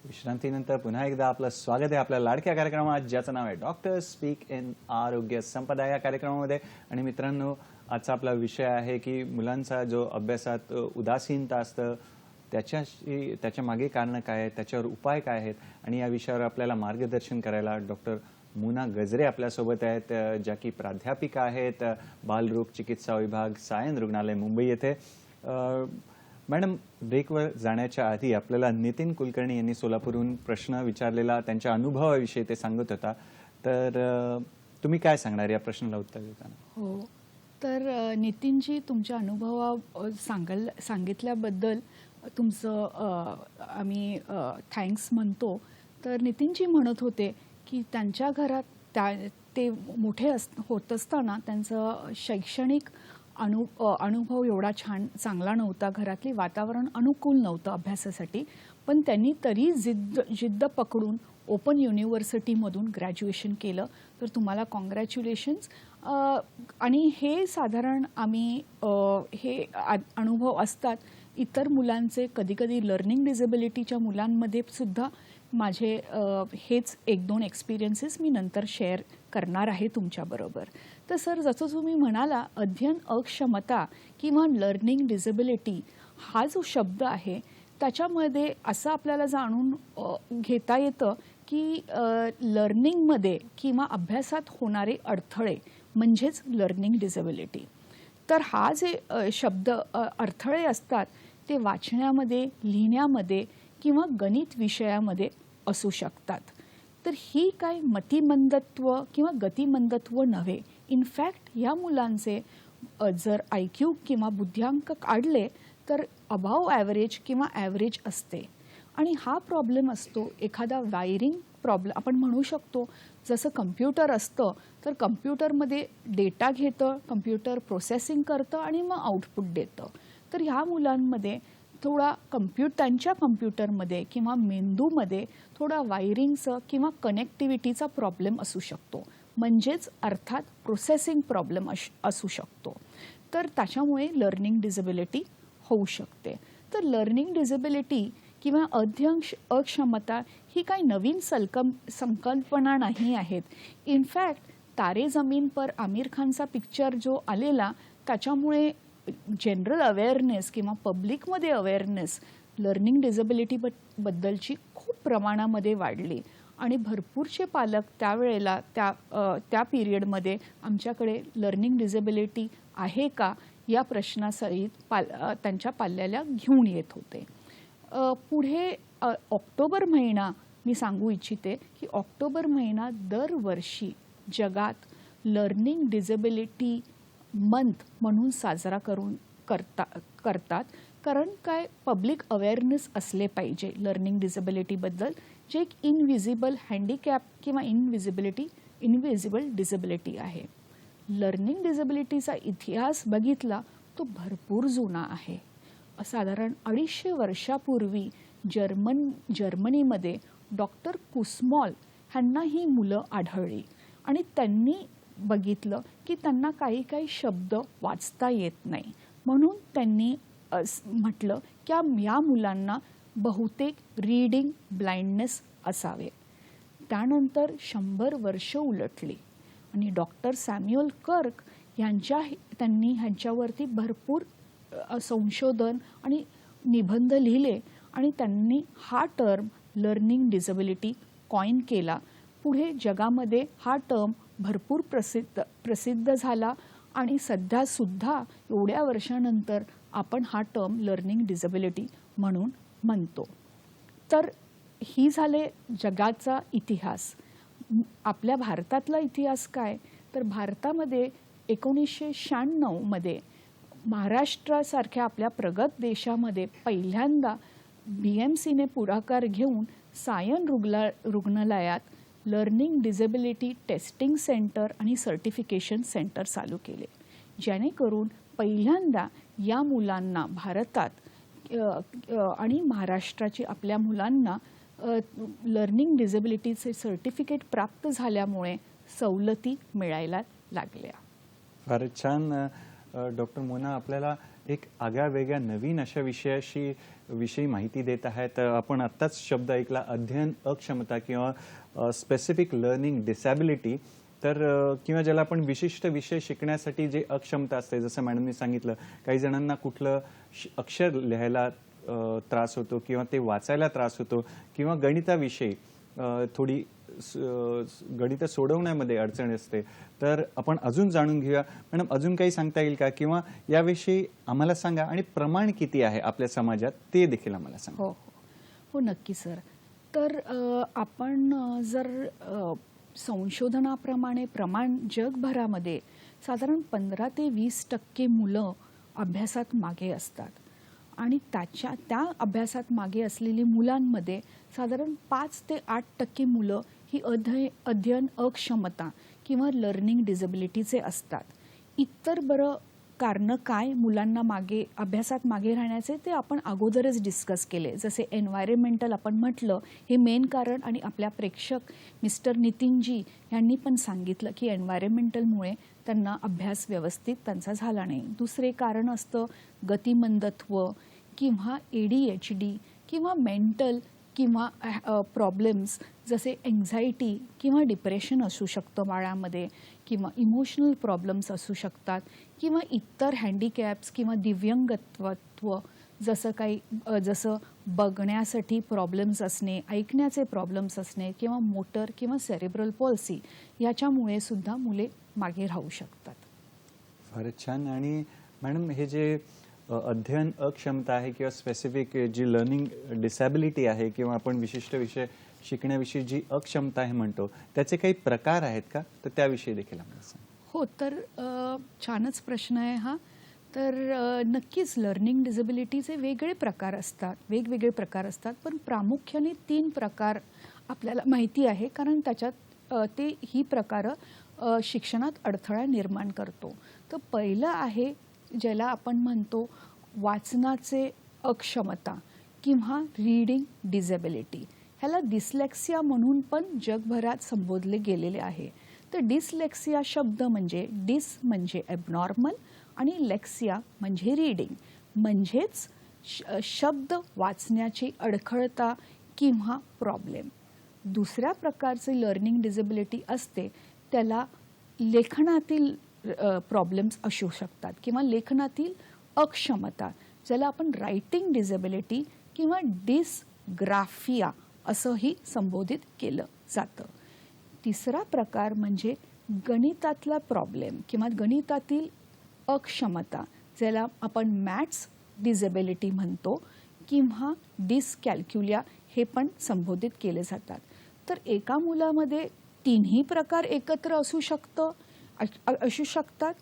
विश्रांतीनंतर पुन्हा एकदा आपलं स्वागत आहे आपल्या लाडक्या कार्यक्रमात, ज्याचं नाव आहे डॉक्टर स्पीक इन आरोग्य संपदा या कार्यक्रमामध्ये. आणि मित्रांनो, आजचा आपला विषय आहे की मुलांचा जो अभ्यासात उदासीनता असतं त्याच्या मागे कारणं काय आहेत, त्याच्यावर उपाय काय आहेत, आणि या विषयावर आपल्याला मार्गदर्शन करायला डॉक्टर मोना गजरे आपल्यासोबत आहेत, ज्या की प्राध्यापिका आहेत बालरोग चिकित्सा विभाग, सायन रुग्णालय, मुंबई येथे. मॅडम, ब्रेकवर जाण्याच्या आधी आपल्याला नितीन कुलकर्णी यांनी सोलापूरहून प्रश्न विचारलेला, त्यांच्या अनुभवाविषयी ते सांगत होता. तर तुम्ही काय सांगणार या प्रश्नाला उत्तर देताना? हो, तर नितीनजी, तुमच्या सांगितल्याबद्दल तुमचं आम्ही थँक्स म्हणतो. तर नितीनजी म्हणत होते की त्यांच्या घरात ते मोठे होत असताना त्यांचं शैक्षणिक अनुभव एवढा चांगला नव्हता, घरातली वातावरण अनुकूल नव्हतं अभ्यासासाठी, पण त्यांनी तरी जिद्द पकडून ओपन युनिव्हर्सिटीमधून ग्रॅज्युएशन केलं. तर तुम्हाला कॉंग्रॅच्युलेशन्स. आणि हे साधारण आम्ही हे अनुभव असतात इतर मुलांचे, कधीकधी लर्निंग डिसेबिलिटीच्या मुलांमध्ये सुद्धा माझे हेच 1-2 एक्सपिरियन्सेस मी नंतर शेअर करणार आहे तुमच्याबरोबर. तर सर, जसं तुम्ही म्हणाला, अध्ययन अक्षमता किंवा लर्निंग डिसेबिलिटी हा जो शब्द आहे त्याच्यामध्ये असं आपल्याला जाणून घेता येतं की लर्निंगमध्ये किंवा अभ्यासात होणारे अडथळे म्हणजेच लर्निंग डिसेबिलिटी. तर हा जे शब्द अडथळे असतात ते वाचण्यामध्ये, लिहिण्यामध्ये किंवा गणित विषयामध्ये असू शकतात. तर ही काय मतिमंदत्व किंवा गतिमंदत्व नव्हे. इनफॅक्ट या मुलांचे जर IQ किंवा बुद्ध्यांक काढले तर अबाव ॲव्हरेज किंवा ॲव्हरेज असते. आणि हा प्रॉब्लेम असतो एखादा वायरिंग प्रॉब्लेम आपण म्हणू शकतो. जसं कम्प्युटर असतं तर कम्प्युटरमध्ये डेटा घेतं, कम्प्युटर प्रोसेसिंग करतं आणि मग आउटपुट देतं. तर ह्या मुलांमध्ये थोडा त्यांच्या कम्प्युटरमध्ये किंवा मेंदूमध्ये थोडा वायरिंगचं किंवा कनेक्टिव्हिटीचा प्रॉब्लेम असू शकतो, म्हणजेच अर्थात प्रोसेसिंग प्रॉब्लेम असू शकतो. तर त्याच्यामुळे लर्निंग डिसेबिलिटी होऊ शकते. तर लर्निंग डिसेबिलिटी किंवा अध्ययन अक्षमता ही काही नवीन संकल्पना नाही आहेत. इनफॅक्ट तारे जमीन पर आमिर खानचा पिक्चर जो आलेला त्याच्यामुळे जनरल अवेअरनेस किंवा पब्लिकमध्ये अवेअरनेस लर्निंग डिसेबिलिटी बद्दलची खूप प्रमाणामध्ये वाढली आणि भरपूरचे पालक त्यावेळेला त्या पिरियडमध्ये आमच्याकडे लर्निंग डिसेबिलिटी आहे का या प्रश्नासहित त्यांच्या पाल्याला घेऊन येत होते. पुढे ऑक्टोबर महिना मी सांगू इच्छिते की ऑक्टोबर महिना दरवर्षी जगात लर्निंग डिसेबिलिटी मंथ म्हणून साजरा करतात. कारण काय पब्लिक अवेअरनेस असले पाहिजे लर्निंग डिसेबिलिटीबद्दल, जे एक इनविजिबल हँडिकॅप किंवा इनविजिबल डिसेबिलिटी आहे. लर्निंग डिसेबिलिटीचा इतिहास बघितला तो भरपूर जुना आहे. साधारण 250 वर्षापूर्वी जर्मनीमध्ये डॉक्टर कुसमॉल ह्यांना ही मुलं आढळली आणि त्यांनी बघितलं की त्यांना काही शब्द वाचता येत नाही. म्हणून त्यांनी म्हटलं की या मुलांना बहुतेक रीडिंग ब्लाइंडनेस असावे. त्यानंतर 100 वर्ष उलटली आणि डॉक्टर सॅम्युअल कर्क त्यांनी ह्यांच्यावरती भरपूर संशोधन आणि निबंध लिहिले आणि त्यांनी हा टर्म लर्निंग डिसेबिलिटी कॉइन केला. पुढे जगामध्ये हा टर्म भरपूर प्रसिद्ध झाला आणि सध्या सुद्धा एवढ्या वर्षानंतर आपण हा टर्म लर्निंग डिसेबिलिटी म्हणून म्हणतो. तर ही झाले जगाचा इतिहास. आपल्या भारतातला इतिहास काय, तर भारतामध्ये 1996 मध्ये महाराष्ट्रासारख्या आपल्या प्रगत देशामध्ये पहिल्यांदा BMCने पुढाकार घेऊन सायन रुग्णालयात लर्निंग डिसेबिलिटी टेस्टिंग सेंटर आणि सर्टिफिकेशन सेंटर चालू केले, जेणेकरून पहिल्यांदा या मुलांना भारतात आणि महाराष्ट्राची आपल्या मुलांना लर्निंग डिसेबिलिटीचे सर्टिफिकेट प्राप्त झाल्यामुळे सवलती मिळायला लागल्या. फारच छान डॉक्टर मोना आपल्याला एक आगळ्या नवीन अशा विषयी माहिती देत आहेत. आपण आत्ताच शब्द ऐकला अध्ययन अक्षमता किंवा स्पेसिफिक लर्निंग डिसॅबिलिटी. तर किंवा ज्याला आपण विशिष्ट विषय शिकण्यासाठी जे अक्षमता असते, जसं मॅडमनी सांगितलं काही जणांना कुठलं अक्षर लिहायला त्रास होतो किंवा ते वाचायला त्रास होतो किंवा गणिताविषयी थोडी गणित सोडवण्यामध्ये अडचण असते. तर आपण अजून जाणून घेऊया. मॅडम अजून काही सांगता येईल का किंवा याविषयी आम्हाला सांगा आणि प्रमाण किती आहे आपल्या समाजात ते देखील आम्हाला सांगा. हो हो नक्की सर. तर आपण जर संशोधनाप्रमाणे प्रमाण जगभरामध्ये साधारण 15 ते 20% मुलं अभ्यासात मागे असतात आणि त्या अभ्यासात मागे असलेली मुलांमध्ये साधारण 5 ते 8% मुलं ही अध्ययन अक्षमता किंवा लर्निंग डिसेबिलिटीचे असतात. इतर कारणं काय मुलांना अभ्यासात मागे राहण्याचे ते आपण अगोदरच डिस्कस केले. जसे एन्व्हायरमेंटल आपण म्हटलं हे मेन कारण आणि आपल्या प्रेक्षक मिस्टर नितीनजी यांनी पण सांगितलं की एन्व्हायरमेंटलमुळे त्यांना अभ्यास व्यवस्थित त्यांचा झाला नाही. दुसरे कारण असतं गतिमंदत्व किंवा ADHD किंवा मेंटल किंवा प्रॉब्लेम्स जसे एन्झायटी किंवा डिप्रेशन असू शकतं बाळामध्ये किंवा इमोशनल प्रॉब्लेम्स असू शकतात किंवा इतर हँडिकॅप्स किंवा दिव्यांगत्व जसं बघण्यासाठी प्रॉब्लेम्स असणे, ऐकण्याचे प्रॉब्लेम्स असणे किंवा मोटर किंवा सेरेब्रल पॉल्सी याच्यामुळे सुद्धा मुले मागे राहू शकतात. फारच छान. आणि मॅडम हे जे अध्ययन अक्षमता आहे किंवा स्पेसिफिक जी लर्निंग डिसॅबिलिटी आहे किंवा आपण विशिष्ट विषय शिकण्याविषयी जी अक्षमता आहे म्हणतो त्याचे काही प्रकार आहेत का, तर त्याविषयी देखील आम्हाला सांगा. हो तर छानच प्रश्न आहे हा. तर नक्कीच लर्निंग डिसेबिलिटीचे वेगवेगळे प्रकार असतात पण प्रामुख्याने 3 प्रकार आपल्याला माहिती आहे कारण त्याच्यात ही प्रकार शिक्षणात अडथळा निर्माण करतो. तर पहिलं आहे ज्याला आपण म्हणतो वाचनाचे अक्षमता किंवा रीडिंग डिसेबिलिटी, ह्याला डिस्लेक्सिया म्हणून पण जगभरात संबोधले गेलेले आहे. तर डिस्लेक्सिया शब्द म्हणजे डिस म्हणजे ॲबनॉर्मल आणि लेक्सिया म्हणजे रीडिंग, म्हणजेच शब्द वाचण्याची अडखळता किंवा प्रॉब्लेम. दुसऱ्या प्रकारचे लर्निंग डिसेबिलिटी असते त्याला लेखनातील प्रॉब्लेम्स असू शकतात किंवा लेखनातील अक्षमता, ज्याला आपण रायटिंग डिसेबिलिटी किंवा डिसग्राफिया असंही संबोधित केलं जातं. तिसरा प्रकार म्हणजे गणितातला प्रॉब्लेम किंवा गणितातील अक्षमता, ज्याला आपण मॅथ्स डिसेबिलिटी म्हणतो किंवा डिसकॅल्क्युलिया हे पण संबोधित केले जातात. तर एका मुलामध्ये तिन्ही प्रकार एकत्र असू शकतात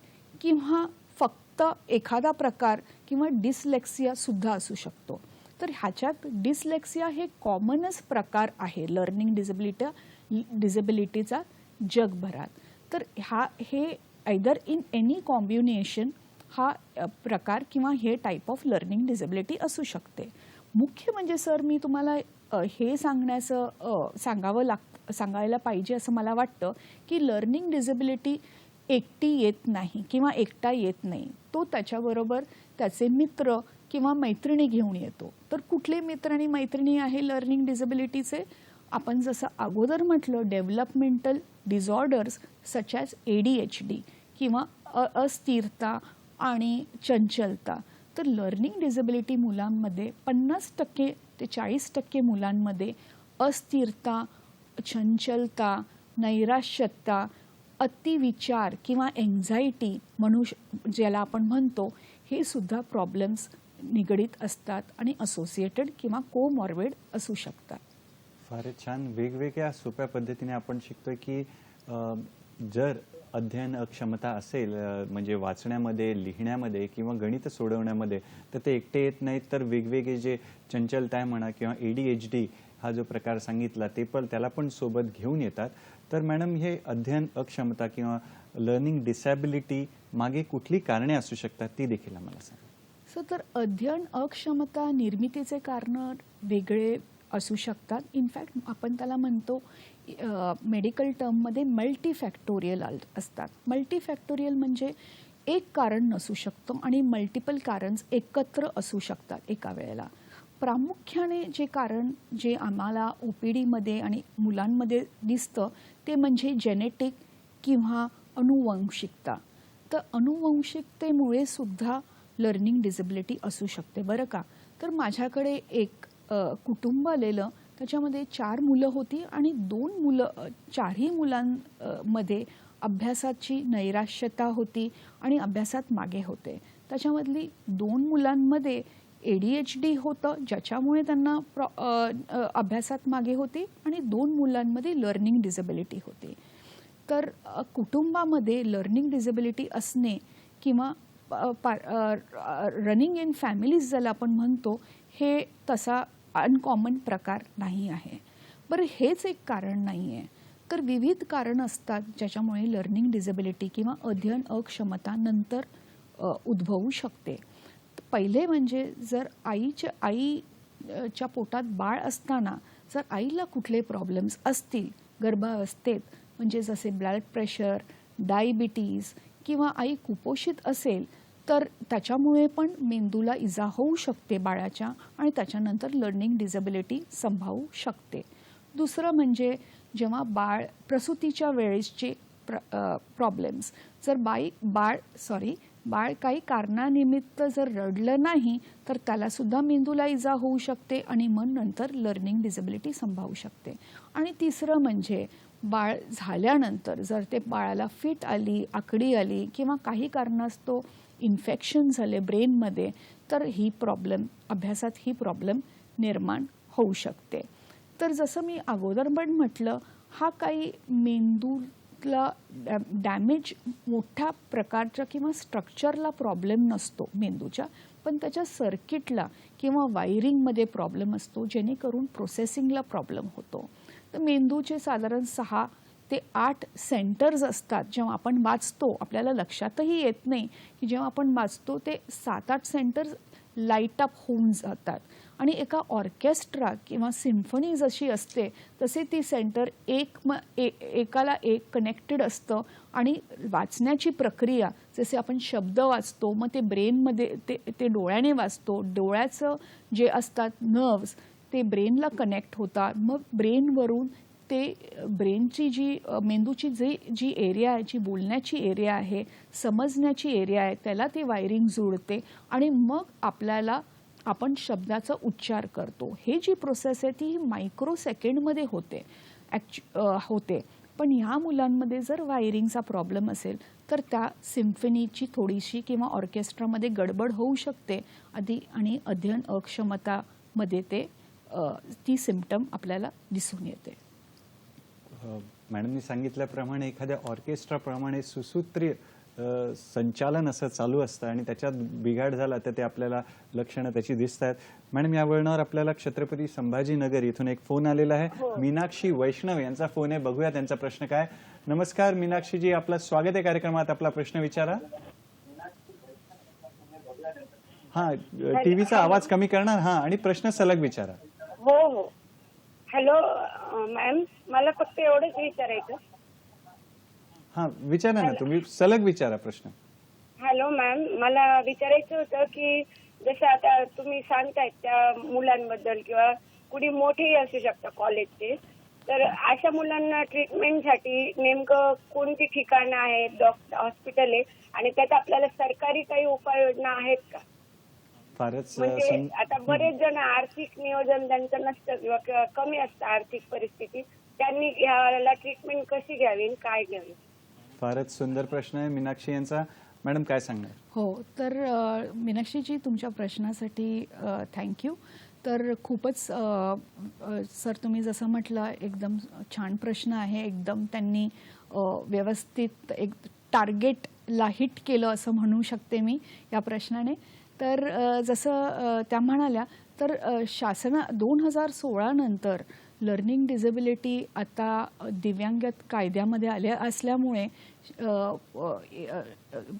किंवा फक्त एखादा प्रकार किंवा डिस्लेक्सिया सुद्धा असू शकतो. तर ह्याच्यात डिस्लेक्सिया हे कॉमनच प्रकार आहे लर्निंग डिसेबिलिटीचा जगभरात. तर हे आयदर इन एनी कॉम्बिनेशन हा प्रकार किंवा हे टाईप ऑफ लर्निंग डिसेबिलिटी असू शकते. मुख्य म्हणजे सर मी तुम्हाला हे सांगायला पाहिजे असं मला वाटतं की लर्निंग डिसेबिलिटी एकटी येत नाही किंवा एकटा येत नाही, तो त्याच्याबरोबर त्याचे मित्र किंवा मैत्रिणी घेऊन येतो. तर कुठले मित्र आणि मैत्रिणी आहे लर्निंग डिसेबिलिटीचे? आपण जसं अगोदर म्हटलं developmental disorders such as ADHD किंवा अस्थिरता आणि चंचलता. तर लर्निंग डिसेबिलिटी मुलांमध्ये 50% ते 40% मुलांमध्ये अस्थिरता, चंचलता, नैराश्यता, अतिविचार किंवा एन्झायटी ज्याला आपण म्हणतो, हे सुद्धा प्रॉब्लेम्स निगडीत असतात आणि असोसिएटेड किंवा कोमॉर्बिड असू शकतात. फारच छान. वेगवेगळ्या सोप्या पद्धतीने आपण शिकतोय की जर अध्ययन अक्षमता असेल म्हणजे वाचण्यामध्ये, लिहिण्यामध्ये किंवा गणित सोडवण्यामध्ये, तर ते एकटे येत नाहीत, तर वेगवेगळे जे चंचलता म्हणा किंवा ADHD हा जो प्रकार सांगितला ते पण त्याला पण सोबत घेऊन येतात. तर मॅडम हे अध्ययन अक्षमता किंवा लर्निंग डिसॅबिलिटी मागे कुठली कारणे असू शकतात ती देखील आम्हाला सांगा. तर अध्ययन अक्षमता निर्मितीचे कारण वेगळे असू शकतात. इनफॅक्ट आपण त्याला म्हणतो मेडिकल टर्ममध्ये मल्टीफॅक्टोरियल असतात. मल्टीफॅक्टोरियल म्हणजे एक कारण नसू शकतं आणि मल्टिपल कारण एकत्र असू शकतात एका वेळेला. प्रामुख्याने जे कारण जे आम्हाला OPDमध्ये आणि मुलांमध्ये दिसतं ते म्हणजे जेनेटिक किंवा अनुवंशिकता. तर अनुवंशिकतेमुळे सुद्धा लर्निंग डिसेबिलिटी असू शकते बरं का. तर माझ्याकडे एक कुटुंब आलेलं, त्याच्यामध्ये 4 मुलं होती आणि 4ही मुलांमध्ये अभ्यासाची नैराश्यता होती आणि अभ्यासात मागे होते. त्याच्यामधली 2 मुलांमध्ये ADHD होतं ज्याच्यामुळे त्यांना अभ्यासात मागे होते आणि 2 मुलांमध्ये लर्निंग डिसेबिलिटी होती. तर कुटुंबामध्ये लर्निंग डिसेबिलिटी असणे किंवा रनिंग इन फॅमिलीज ज्याला आपण म्हणतो, हे तसा अनकॉमन प्रकार नाही आहे. बरं, हेच एक कारण नाही आहे, तर विविध कारण असतात ज्याच्यामुळे लर्निंग डिसेबिलिटी किंवा अध्ययन अक्षमता नंतर उद्भवू शकते. पहिले म्हणजे जर आईच्या पोटात बाळ असताना जर आईला कुठले प्रॉब्लेम्स असतील गर्भावस्थेत, म्हणजे जसे ब्लड प्रेशर, डायबिटीज किंवा आई कुपोषित असेल, तर त्याच्यामुळे पण मेंदूला इजा होऊ शकते बाळाच्या आणि त्याच्यानंतर लर्निंग डिसेबिलिटी संभावू शकते. दुसरं म्हणजे जेव्हा प्रसूतीच्या वेळेसचे प्रॉब्लेम्स, जर बाळ काही कारणानिमित्त जर रडलं नाही तर त्यालासुद्धा मेंदूला इजा होऊ शकते आणि मग नंतर लर्निंग डिसेबिलिटी संभावू शकते. आणि तिसरं म्हणजे बाळ झाल्यानंतर जर ते बाळाला फिट आली, आकडी आली किंवा काही कारणास्तव इन्फेक्शन झाले ब्रेनमध्ये, तर अभ्यासात ही प्रॉब्लेम निर्माण होऊ शकते. तर जसं मी अगोदर पण म्हटलं, हा काही मेंदूला डॅमेज मोठ्या प्रकारच्या किंवा स्ट्रक्चरला प्रॉब्लेम नसतो मेंदूच्या, पण त्याच्या सर्किटला किंवा वायरिंगमध्ये प्रॉब्लेम असतो, जेणेकरून प्रोसेसिंगला प्रॉब्लेम होतो. तर मेंदूचे साधारण 6 ते 8 सेंटर्स असतात. जेव्हा आपण वाचतो आपल्याला लक्षातही येत नाही की जेव्हा आपण वाचतो ते 7-8 सेंटर्स लाईट अप होऊन जातात. आणि एका ऑर्केस्ट्रा किंवा सिम्फनी जशी असते तसे ती सेंटर एकाला एक कनेक्टेड असतं. आणि वाचण्याची प्रक्रिया, जसे आपण शब्द वाचतो मग ते ब्रेनमध्ये ते डोळ्याने वाचतो, डोळ्याचं जे असतात नर्व्स ते ब्रेनला कनेक्ट होतात. मग ब्रेनवरून ते ब्रेनची जी मेंदूची जी एरिया आहे, जी बोलण्याची एरिया आहे, समजण्याची एरिया आहे, त्याला ती वायरिंग जुळते आणि मग आपण शब्दाचा उच्चार करतो. हे जी प्रोसेस आहे ती मायक्रो सेकंडमध्ये होते. पण ह्या मुलांमध्ये जर वायरिंगचा प्रॉब्लेम असेल तर त्या सिम्फनीची थोडीशी किंवा ऑर्केस्ट्रामध्ये गडबड होऊ शकते आणि अध्ययन अक्षमतामध्ये ती सिम्पटम आपल्याला दिसून येते. मॅडमनी सांगितल्याप्रमाणे एखाद्या ऑर्केस्ट्राप्रमाणे सुसूत्रीय संचालन असं चालू असतं आणि त्याच्यात बिघाड झाला तर ते आपल्याला लक्षणं त्याची दिसत आहेत. मॅडम, या वळणावर आपल्याला छत्रपती संभाजीनगर इथून एक फोन आलेला आहे. मीनाक्षी वैष्णव यांचा फोन आहे. बघूया त्यांचा प्रश्न काय. नमस्कार मीनाक्षीजी, आपलं स्वागत आहे कार्यक्रमात. आपला प्रश्न विचारा. हा, टीव्हीचा आवाज कमी करणार. हा, आणि प्रश्न सलग विचारा. हो हो. हॅलो मॅम, मला फक्त एवढंच विचारायचं. हा, विचारा ना तुम्ही, सलग विचारा प्रश्न. हॅलो मॅम, मला विचारायचं होतं की जसं आता तुम्ही सांगतायत त्या मुलांबद्दल किंवा कुणी मोठेही असू शकतं कॉलेजचे, तर अशा मुलांना ट्रीटमेंटसाठी नेमकं कोणती ठिकाणं आहेत, हॉस्पिटल आहे आणि त्यात आपल्याला सरकारी काही उपाययोजना आहेत का? फारच म्हणजे आता बरेच जण आर्थिक नियोजन त्यांचं नसतं किंवा कमी असतं आर्थिक परिस्थिती, त्यांनी याला ट्रीटमेंट कशी घ्यावी, काय घ्यावी? फारच सुंदर प्रश्न आहे मीनाक्षी यांचा. मॅडम काय सांगणार? हो, तर मीनाक्षीजी तुमच्या प्रश्नासाठी थँक्यू. तर खूपच सर तुम्ही जसं म्हटलं एकदम छान प्रश्न आहे. एकदम त्यांनी व्यवस्थित एक टार्गेटला हिट केलं असं म्हणू शकते मी या प्रश्नाने. तर जसं त्या म्हणाल्या तर 2016 नंतर लर्निंग डिसेबिलिटी आता दिव्यांग कायद्यामध्ये आल्या असल्यामुळे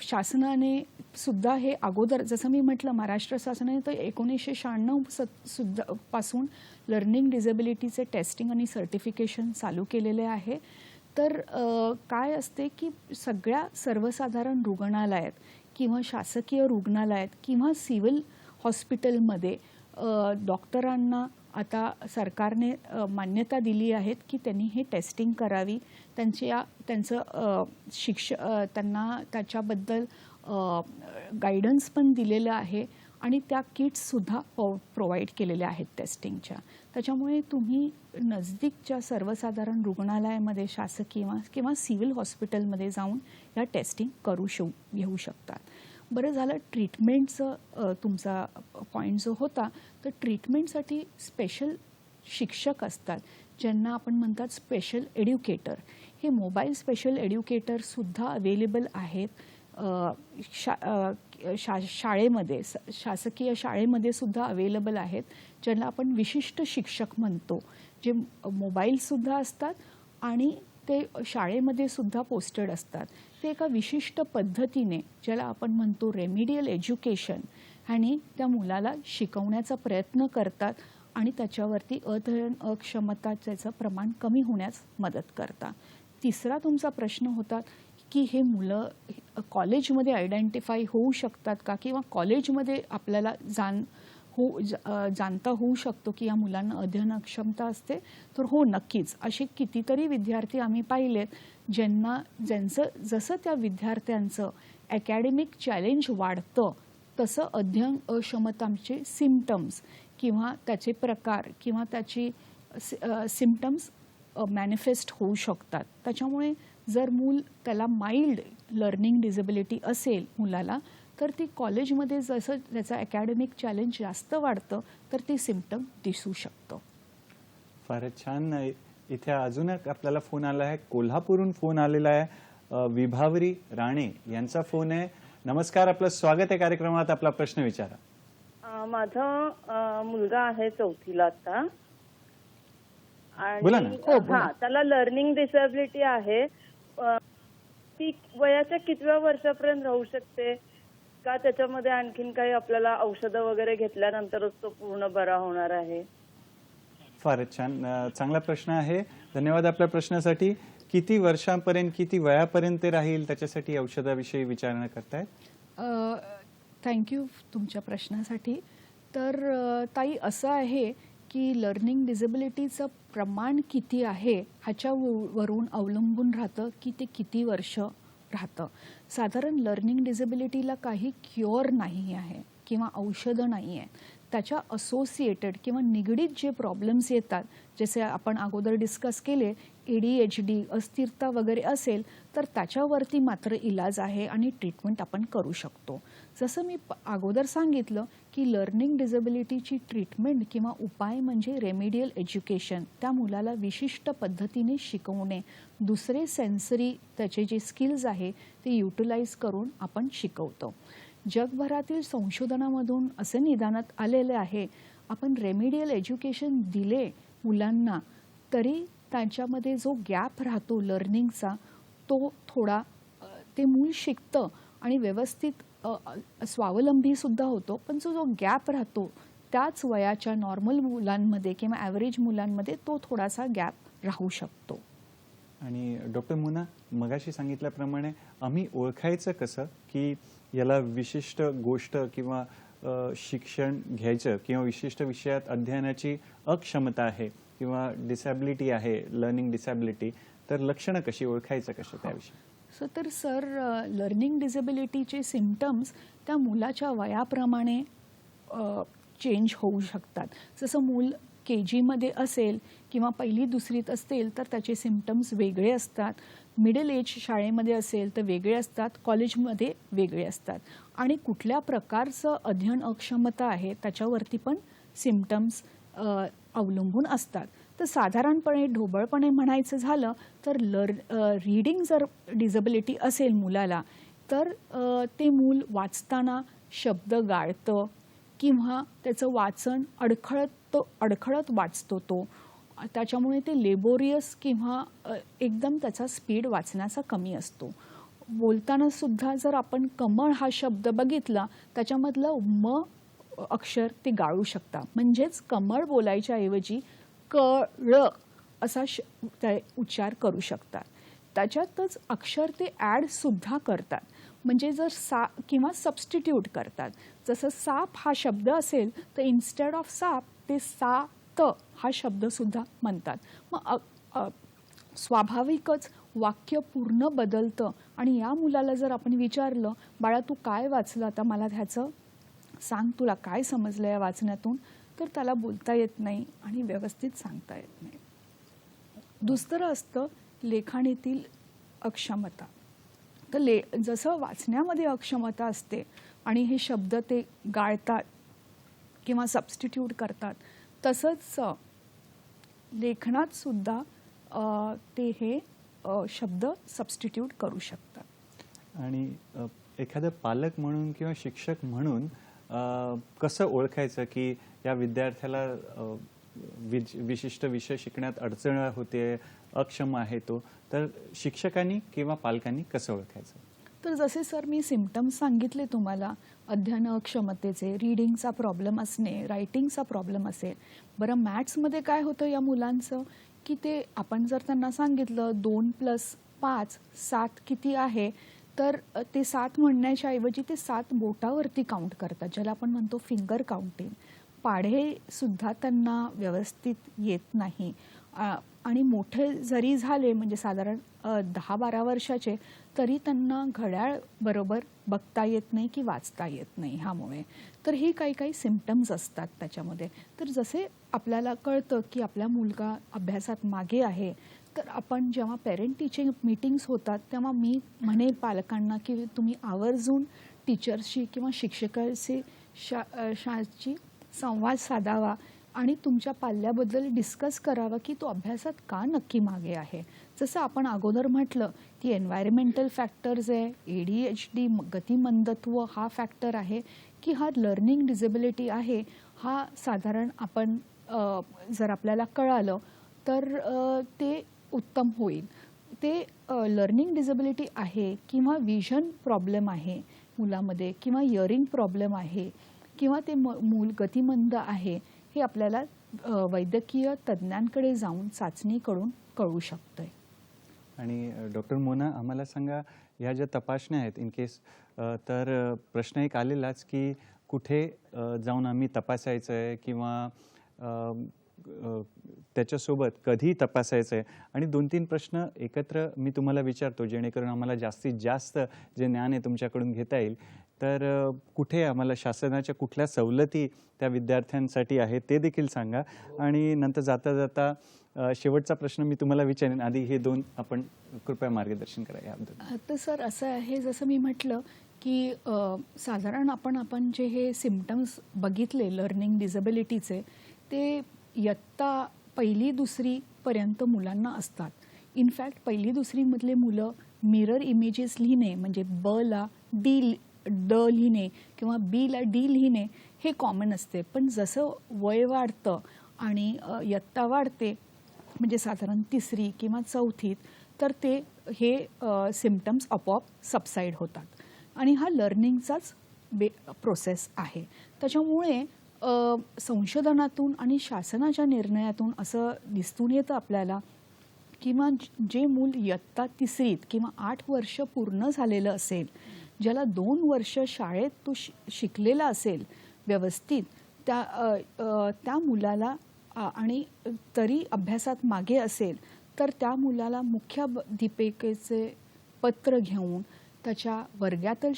शासनाने सुद्धा हे अगोदर जसं मी म्हटलं महाराष्ट्र शासनाने तर 1996 पासून लर्निंग डिसेबिलिटीचे टेस्टिंग आणि सर्टिफिकेशन चालू केलेले आहे. तर काय असते की सगळ्या सर्वसाधारण रुग्णालयात किंवा शासकीय रुग्णालयात किंवा सिव्हिल हॉस्पिटलमध्ये डॉक्टरांना आता सरकारने मान्यता दिली आहेत की त्यांनी हे टेस्टिंग करावी. त्यांना त्याच्याबद्दल गायडन्स पण दिलेलं आहे आणि त्या किट्ससुद्धा प्रोव्हाइड केलेल्या आहेत टेस्टिंगच्या. त्याच्यामुळे तुम्ही नजदीकच्या सर्वसाधारण रुग्णालयामध्ये शासकीय किंवा सिव्हिल हॉस्पिटलमध्ये जाऊन या टेस्टिंग घेऊ शकतात. बरं झालं ट्रीटमेंटचं तुमचा पॉईंट जो होता, तर ट्रीटमेंटसाठी स्पेशल शिक्षक असतात ज्यांना आपण म्हणतात स्पेशल एड्युकेटर. हे मोबाईल स्पेशल एड्युकेटरसुद्धा अवेलेबल आहेत शाळेमध्ये, शासकीय शाळेमध्ये सुद्धा अवेलेबल आहेत, ज्यांना आपण विशिष्ट शिक्षक म्हणतो, जे मोबाईलसुद्धा असतात आणि ते शाळेमध्ये सुद्धा पोस्टेड असतात. ते एका विशिष्ट पद्धतीने ज्याला आपण म्हणतो रेमिडियल एज्युकेशन आणि त्या मुलाला शिकवण्याचा प्रयत्न करतात आणि त्याच्यावरती अध्ययन अक्षमताचं प्रमाण कमी होण्यास मदत करतात. तिसरा तुमचा प्रश्न होता की हे मुलं कॉलेजमध्ये आयडेंटिफाय होऊ शकतात का किंवा कॉलेजमध्ये आपल्याला जाणता होऊ शकतो की या मुलांना अध्ययन अक्षमता असते. तर हो, नक्कीच असे कितीतरी विद्यार्थी आम्ही पाहिलेत ज्यांचं जसं त्या विद्यार्थ्यांचं अकॅडमिक चॅलेंज वाढतं तसं अध्ययन अक्षमतांचे सिम्पटम्स किंवा त्याचे प्रकार किंवा त्याची सिम्पटम्स मॅनिफेस्ट होऊ शकतात. त्याच्यामुळे जर त्याला माइल्ड लर्निंग डिसेबिलिटी असेल मुलाला, तर ती कॉलेजमध्ये जसं त्याचं अकॅडमिक चॅलेंज जास्त वाढतं तर ती सिम्पटम दिसू शकतं. फारच छान. इथे अजून एक आपल्याला फोन आला आहे, कोल्हापूरहून फोन आलेला आहे. विभावरी राणे यांचा फोन आहे. नमस्कार, आपलं स्वागत आहे कार्यक्रमात. आपला प्रश्न विचारा. माझा मुलगा आहे 4थीला आता बोला ना. आणि त्याला लर्निंग डिसेबिलिटी आहे. ती वयाच्या कितव्या वर्षापर्यंत राहू शकते का त्याच्यामध्ये आणखीन काही आपल्याला औषधं वगैरे घेतल्यानंतरच तो पूर्ण बरा होणार आहे? फारच छान. चांगला प्रश्न आहे. धन्यवाद आपल्या प्रश्नासाठी. किती वर्षांपर्यंत, किती वयापर्यंत ते राहील त्याच्यासाठी औषधाविषयी विचारणा करतायत? थँक्यू तुमच्या प्रश्नासाठी. तर ताई, असं आहे की लर्निंग डिसेबिलिटीचं प्रमाण किती आहे ह्याच्यावरून अवलंबून राहतं की ते किती वर्ष राहतं. साधारण लर्निंग डिसेबिलिटीला काही क्युअर नाही आहे किंवा औषधं नाही आहे. त्याच्या असोसिएटेड किंवा निगडीत जे प्रॉब्लेम्स येतात, जसे आपण अगोदर डिस्कस केले, ADHD, अस्थिरता वगैरे असेल तर त्याच्यावरती मात्र इलाज आहे आणि ट्रीटमेंट आपण करू शकतो. जसं मी अगोदर सांगितलं की लर्निंग डिसेबिलिटीची ट्रीटमेंट किंवा उपाय म्हणजे रेमेडियल एज्युकेशन. त्या मुलाला विशिष्ट पद्धतीने शिकवणे, दुसरे सेन्सरी त्याचे जे स्किल्स आहे ते युटिलाइज करून आपण शिकवतो. जगभरातील संशोधनामधून असे निदानात आलेले आहे, आपण रेमेडियल एज्युकेशन दिले मुलांना तरी त्यांच्यामध्ये जो गॅप राहतो लर्निंगचा तो थोडा ते मूल शिकतं आणि व्यवस्थित स्वावलंबीसुद्धा होतो. पण जो गॅप राहतो त्याच वयाच्या नॉर्मल मुलांमध्ये किंवा ॲव्हरेज मुलांमध्ये तो थोडासा गॅप राहू शकतो. आणि डॉक्टर मुना, मगाशी सांगितल्याप्रमाणे आम्ही ओळखायचं कसं की याला विशिष्ट गोष्ट किंवा शिक्षण घ्यायचं किंवा विशिष्ट विषयात अध्ययनाची अक्षमता आहे किंवा डिसॅबिलिटी आहे, लर्निंग डिसॅबिलिटी, तर लक्षणं कशी ओळखायचं कसं त्याविषयी? तर सर, लर्निंग डिसेबिलिटीचे सिम्पटम्स त्या मुलाच्या वयाप्रमाणे चेंज होऊ शकतात. जसं मूल KG असेल किंवा पहिली दुसरीत असेल तर त्याचे सिम्पटम्स वेगळे असतात. मिडल एज शाळेमध्ये असेल तर वेगळे असतात, कॉलेजमध्ये वेगळे असतात. आणि कुठल्या प्रकारचं अध्ययन अक्षमता आहे त्याच्यावरती पण सिम्पटम्स अवलंबून असतात. तर साधारणपणे ढोबळपणे म्हणायचं झालं तर रीडिंग जर डिसेबिलिटी असेल मुलाला तर ते मूल वाचताना शब्द गाळतं किंवा त्याचं वाचन अडखळत वाचतो तो. त्याच्यामुळे ते लेबोरियस किंवा एकदम त्याचा स्पीड वाचण्याचा कमी असतो. बोलताना सुद्धा जर आपण कमळ हा शब्द बघितला त्याच्यामधलं म अक्षर ते गाळू शकता. म्हणजेच कमळ बोलायच्या ऐवजी कळ असा उच्चार करू शकतात. त्याच्यातच अक्षर ते ॲडसुद्धा करतात. म्हणजे जर सा किंवा सबस्टिट्यूट करतात. जसं साप हा शब्द असेल तर इन्स्टेड ऑफ साप ते सात हा शब्दसुद्धा म्हणतात. मग स्वाभाविकच वाक्य पूर्ण बदलतं. आणि या मुलाला जर आपण विचारलं, बाळा तू काय वाचलं, आता मला ह्याचं सांग, तुला काय समजलं या वाचण्यातून, तर त्याला बोलता येत नाही आणि व्यवस्थित सांगता येत नाही. दुसरं असतं लेखणीतील अक्षमता. तर जसं वाचण्यामध्ये अक्षमता असते आणि हे शब्द ते गाळतात किंवा सबस्टिट्यूट करतात, तसंच लेखनात सुद्धा ते हे शब्द सबस्टिट्यूट करू शकतात. आणि एखादा पालक म्हणून किंवा शिक्षक म्हणून कसं ओळखायचं की या विद्यार्थ्याला विशिष्ट विषय शिकण्यात अडचण होते, अक्षम आहे तो, तर शिक्षकांनी किंवा पालकांनी कसं ओळखायचं? तर जसे सर मी सिम्पटम्स सांगितले तुम्हाला, अध्ययन अक्षमतेचे, रीडिंगचा प्रॉब्लेम असणे, रायटिंगचा प्रॉब्लेम असेल. बरं, मॅथ्समध्ये काय होतं या मुलांचं की ते आपण जर त्यांना सांगितलं 2 + 5 7 किती आहे, तर ते 7 म्हणण्याच्या ऐवजी ते 7 बोटावरती काउंट करतात, ज्याला आपण म्हणतो फिंगर काउंटिंग. पाढेसुद्धा त्यांना व्यवस्थित येत नाही. आणि मोठे जरी झाले म्हणजे साधारण 10-12 वर्षाचे, तरी त्यांना घड्याळ बरोबर बघता येत नाही की वाचता येत नाही ह्यामुळे. तर ही काही सिम्पटम्स असतात त्याच्यामध्ये. तर जसे आपल्याला कळतं की आपला मुलगा अभ्यासात मागे आहे, तर आपण जेव्हा पेरेंट टीचिंग मीटिंग्स होतात तेव्हा मी म्हणेल पालकांना की तुम्ही आवर्जून टीचर्सशी किंवा शिक्षकाशी शाळेची संवाद साधावा आणि तुमच्या पाल्याबद्दल डिस्कस करावं की तो अभ्यासात का नक्की मागे आहे. जसं आपण अगोदर म्हटलं की एन्व्हायरमेंटल फॅक्टर्स आहे, ADHD गतिमंदत्व हा फॅक्टर आहे की हा लर्निंग डिसेबिलिटी आहे. हा साधारण आपण जर आपल्याला कळालं तर ते उत्तम होईल. ते लर्निंग डिसेबिलिटी आहे किंवा विजन प्रॉब्लेम आहे मुलामध्ये किंवा इयरिंग प्रॉब्लेम आहे किंवा ते मूल गतिमंद आहे हे आपल्याला वैद्यकीय तज्ज्ञांकडे जाऊन चाचणीकडून कळू शकतंय. आणि डॉक्टर मोना, आम्हाला सांगा, ह्या ज्या तपासण्या आहेत इन केस, तर प्रश्न एक आलेलाच की कुठे जाऊन आम्ही तपासायचं आहे किंवा त्याच्यासोबत कधी तपासायचं आहे, आणि 2-3 प्रश्न एकत्र मी तुम्हाला विचारतो जेणेकरून आम्हाला जास्तीत जास्त जे ज्ञान आहे तुमच्याकडून घेता येईल. तर कुठे आम्हाला शासनाच्या कुठल्या सवलती त्या विद्यार्थ्यांसाठी आहेत ते देखील सांगा. आणि नंतर जाता जाता शेवटचा प्रश्न मी तुम्हाला विचारेन, आधी हे 2 आपण कृपया मार्गदर्शन करा याबद्दल. तर सर असं आहे, जसं मी म्हटलं की साधारण आपण जे हे सिम्पटम्स बघितले लर्निंग डिसेबिलिटीचे ते इयत्ता 1ली-2री पर्यंत मुलांना असतात. इनफॅक्ट 1ली-2रीमधले मुलं मिरर इमेजेस लिहिणे, म्हणजे ला ड लिहिणे किंवा ला डी लिहिणे हे कॉमन असते. पण जसं वय वाढतं आणि इयत्ता वाढते, म्हणजे साधारण 3री किंवा 4थीत, तर ते हे सिम्पटम्स आपोआप सबसाईड होतात. आणि हा लर्निंगचाच प्रोसेस आहे. त्याच्यामुळे संशोधनातून आणि शासनाच्या निर्णयातून असं दिसून येतं आपल्याला किंवा जे मूल इयत्ता 3रीत किंवा 8 वर्ष पूर्ण झालेलं असेल, ज्याला 2 वर्ष शाळेत तो शिकलेला असेल व्यवस्थित, त्या मुलाला आणि तरी अभ्यासात मागे असेल, तर त्या मुलाला मुख्याध्यापिकेचे पत्र घेऊन त्याच्या वर्गातील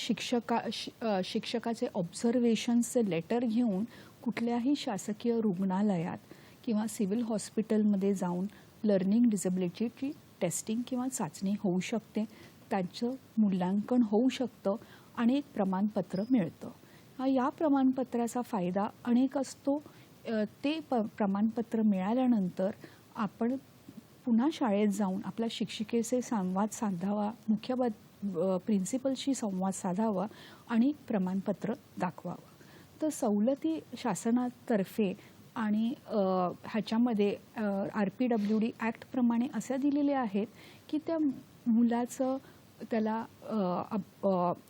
शिक्षकाचे ऑब्झर्वेशन्सचे लेटर घेऊन कुठल्याही शासकीय रुग्णालयात किंवा सिव्हिल हॉस्पिटलमध्ये जाऊन लर्निंग डिसेबिलिटीची टेस्टिंग किंवा चाचणी होऊ शकते. त्यांचं मूल्यांकन होऊ शकतं आणि एक प्रमाणपत्र मिळतं. या प्रमाणपत्राचा फायदा अनेक असतो. ते प्रमाणपत्र मिळाल्यानंतर आपण पुन्हा शाळेत जाऊन आपल्या शिक्षिकेशी संवाद साधावा, प्रिन्सिपलशी संवाद साधावा आणि प्रमाणपत्र दाखवावं. तर सवलती शासनातर्फे आणि ह्याच्यामध्ये RPWD ॲक्टप्रमाणे अशा दिलेल्या आहेत की त्या मुलाचं त्याला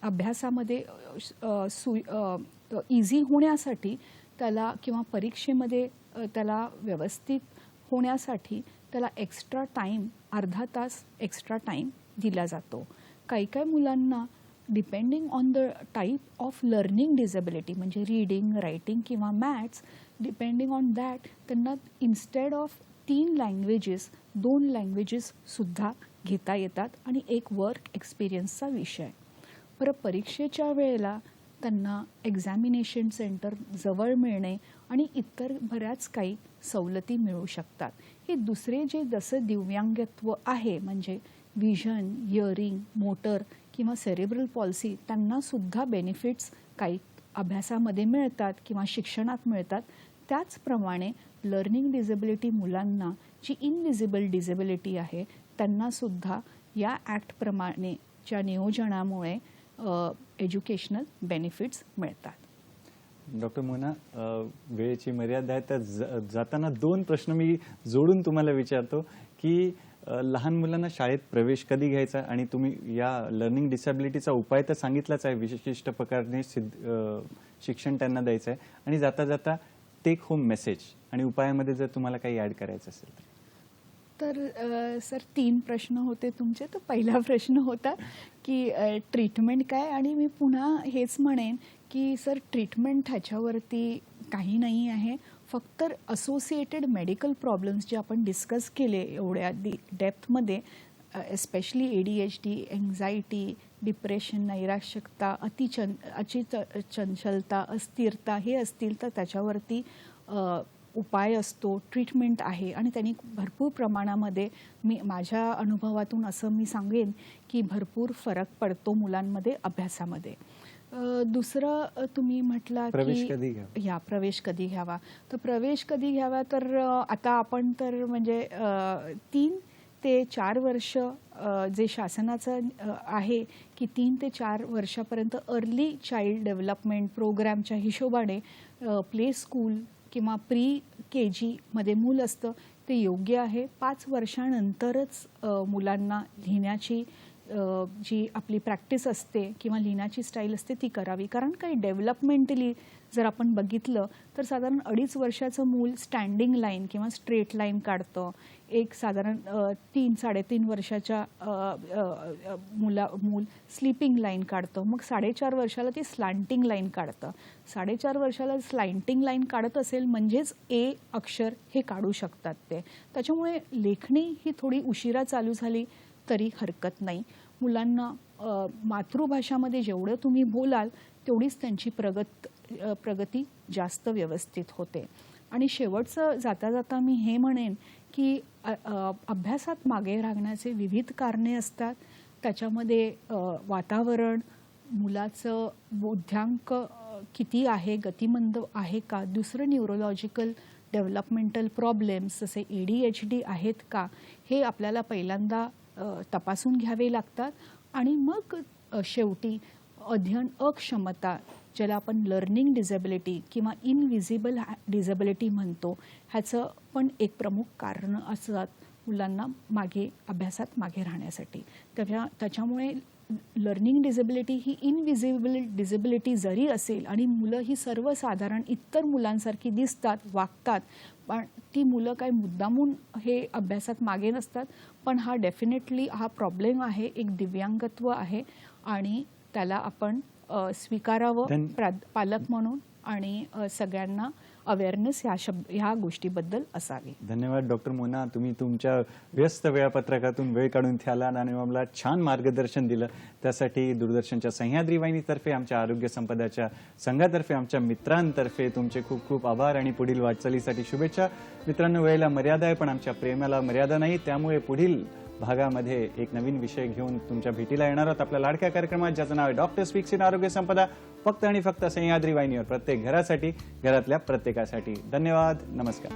अभ्यासामध्ये इझी होण्यासाठी त्याला किंवा परीक्षेमध्ये त्याला व्यवस्थित होण्यासाठी त्याला एक्स्ट्रा टाईम, अर्धा तास एक्स्ट्रा टाईम दिला जातो. काही मुलांना depending on the type of learning disability, म्हणजे रीडिंग, रायटिंग किंवा मॅथ्स, डिपेंडिंग ऑन दॅट त्यांना इन्स्टेड ऑफ 3 लँग्वेजेस 2 लँग्वेजेससुद्धा घेता येतात आणि एक वर्क एक्सपिरियन्सचा विषय. बरं, परीक्षेच्या वेळेला त्यांना एक्झामिनेशन सेंटर जवळ मिळणे आणि इतर बऱ्याच काही सवलती मिळू शकतात. हे दुसरे जे जसं दिव्यांगत्व आहे, म्हणजे विजन, हिअरिंग, मोटर किंवा सेरेब्रल पॉल्सी, त्यांनासुद्धा बेनिफिट्स काही अभ्यासामध्ये मिळतात किंवा शिक्षणात मिळतात. त्याचप्रमाणे लर्निंग डिसेबिलिटी मुलांना जी इनविजिबल डिसेबिलिटी आहे त्यांनासुद्धा या ॲक्टप्रमाणेच्या नियोजनामुळे एज्युकेशनल बेनिफिट्स मिळतात. डॉक्टर मोना, वेळेची मर्यादा आहे, तर जाताना 2 प्रश्न मी जोडून तुम्हाला विचारतो की लहान मुलांना शाळेत प्रवेश कधी घ्यायचा, आणि तुम्ही या लर्निंग डिसेबिलिटीचा उपाय तर सांगितलाच आहे, विशिष्ट प्रकारे शिक्षण त्यांना द्यायचं आहे, आणि जाता जाता टेक होम मेसेज आणि उपायामध्ये जर तुम्हाला काही ॲड करायचं असेल तर सर 3 प्रश्न होते तुमचे. तर पहिला प्रश्न होता की ट्रीटमेंट काय, आणि मी पुन्हा हेच म्हणेन की सर ट्रीटमेंट ह्याच्यावरती काही नाही आहे. फक्त असोसिएटेड मेडिकल प्रॉब्लेम्स जे आपण डिस्कस केले एवढ्या डेप्थमध्ये, एस्पेशली ADHD, एन्झायटी, डिप्रेशन, नैराश्यकता, चंचलता, अस्थिरता हे असतील तर त्याच्यावरती उपाय असतो, ट्रीटमेंट आहे, आणि त्यांनी भरपूर प्रमाणामध्ये माझ्या अनुभवातून असं मी सांगेन की भरपूर फरक पडतो मुलांमध्ये अभ्यासामध्ये. दुसरं तुम्ही म्हटला प्रवेश की कधी घ्यावा. प्रवेश कधी घ्यावा. तर प्रवेश कधी घ्यावा, तर आता आपण तर म्हणजे 3 ते 4 वर्ष जे शासनाचं आहे की 3 ते 4 वर्षापर्यंत अर्ली चाइल्ड डेव्हलपमेंट प्रोग्रामच्या हिशोबाने प्ले स्कूल किंवा pre-KG मध्ये मूल असतं ते योग्य आहे. 5 वर्षानंतरच मुलांना लिहिण्याची जी आपली प्रॅक्टिस असते किंवा लिहिण्याची स्टाईल असते ती करावी. कारण काही डेव्हलपमेंटली जर आपण बघितलं तर साधारण 2.5 वर्षाचं मूल स्टँडिंग लाईन किंवा स्ट्रेट लाईन काढतं. एक साधारण 3-3.5 वर्षाच्या मूल स्लीपिंग लाईन काढतं. मग 4.5 वर्षाला ते स्लांटिंग लाईन काढतं. 4.5 वर्षाला स्लांटिंग लाईन काढत असेल म्हणजेच ए अक्षर हे काढू शकतात ते. त्याच्यामुळे लेखणी ही थोडी उशिरा चालू झाली तरी हरकत नाही. मुलांना मातृभाषामध्ये जेवढं तुम्ही बोलाल तेवढीच त्यांची प्रगती जास्त व्यवस्थित होते. आणि शेवटचं जाता जाता मी हे म्हणेन की अभ्यासात मागे राहण्याचे विविध कारणे असतात. त्याच्यामध्ये वातावरण, मुलाचं बुद्ध्यांक किती आहे, गतिमंद आहे का, दुसरं न्यूरोलॉजिकल डेव्हलपमेंटल प्रॉब्लेम्स जसे ADHD आहेत का, हे आपल्याला पहिल्यांदा तपासून घ्यावे लागतात. आणि मग शेवटी अध्ययन अक्षमता, ज्याला आपण लर्निंग डिसेबिलिटी किंवा इनविजिबल डिसेबिलिटी म्हणतो, ह्याचं पण एक प्रमुख कारण असतात मुलांना अभ्यासात मागे राहण्यासाठी. त्याच्यामुळे लर्निंग डिसेबिलिटी ही इनविजिबल डिसेबिलिटी जरी असेल आणि मुलं ही सर्वसाधारण इतर मुलांसारखी दिसतात, वागतात, पण ती मुलं काही मुद्दामून हे अभ्यासात मागे नसतात. पण हा डेफिनेटली हा प्रॉब्लेम आहे, एक दिव्यांगत्व आहे आणि त्याला आपण स्वीकारावं पालक म्हणून आणि सगळ्यांना अवेअरनेस ह्या गोष्टीबद्दल असावी. धन्यवाद डॉक्टर मोना, तुम्ही तुमच्या व्यस्त वेळापत्रकातून वेळ काढून आलात आणि मला छान मार्गदर्शन दिलं. त्यासाठी दूरदर्शनच्या सह्याद्री वाहिनीतर्फे, आमच्या आरोग्य संपदाच्या संघातर्फे, आमच्या मित्रांतर्फे तुमचे खूप खूप आभार आणि पुढील वाटचालीसाठी शुभेच्छा. मित्रांनो, वेळेला मर्यादा आहे पण आमच्या प्रेमाला मर्यादा नाही. त्यामुळे पुढील भागामध्ये एक नवीन विषय घेऊन तुमच्या भेटीला येणार आहोत आपल्या लाडक्या कार्यक्रमात, ज्याचं नाव आहे डॉक्टर स्पीक्स इन आरोग्य संपदा, फक्त आणि फक्त सह्याद्री वाहिनीवर, प्रत्येक घरासाठी, घरातल्या प्रत्येकासाठी. धन्यवाद, नमस्कार.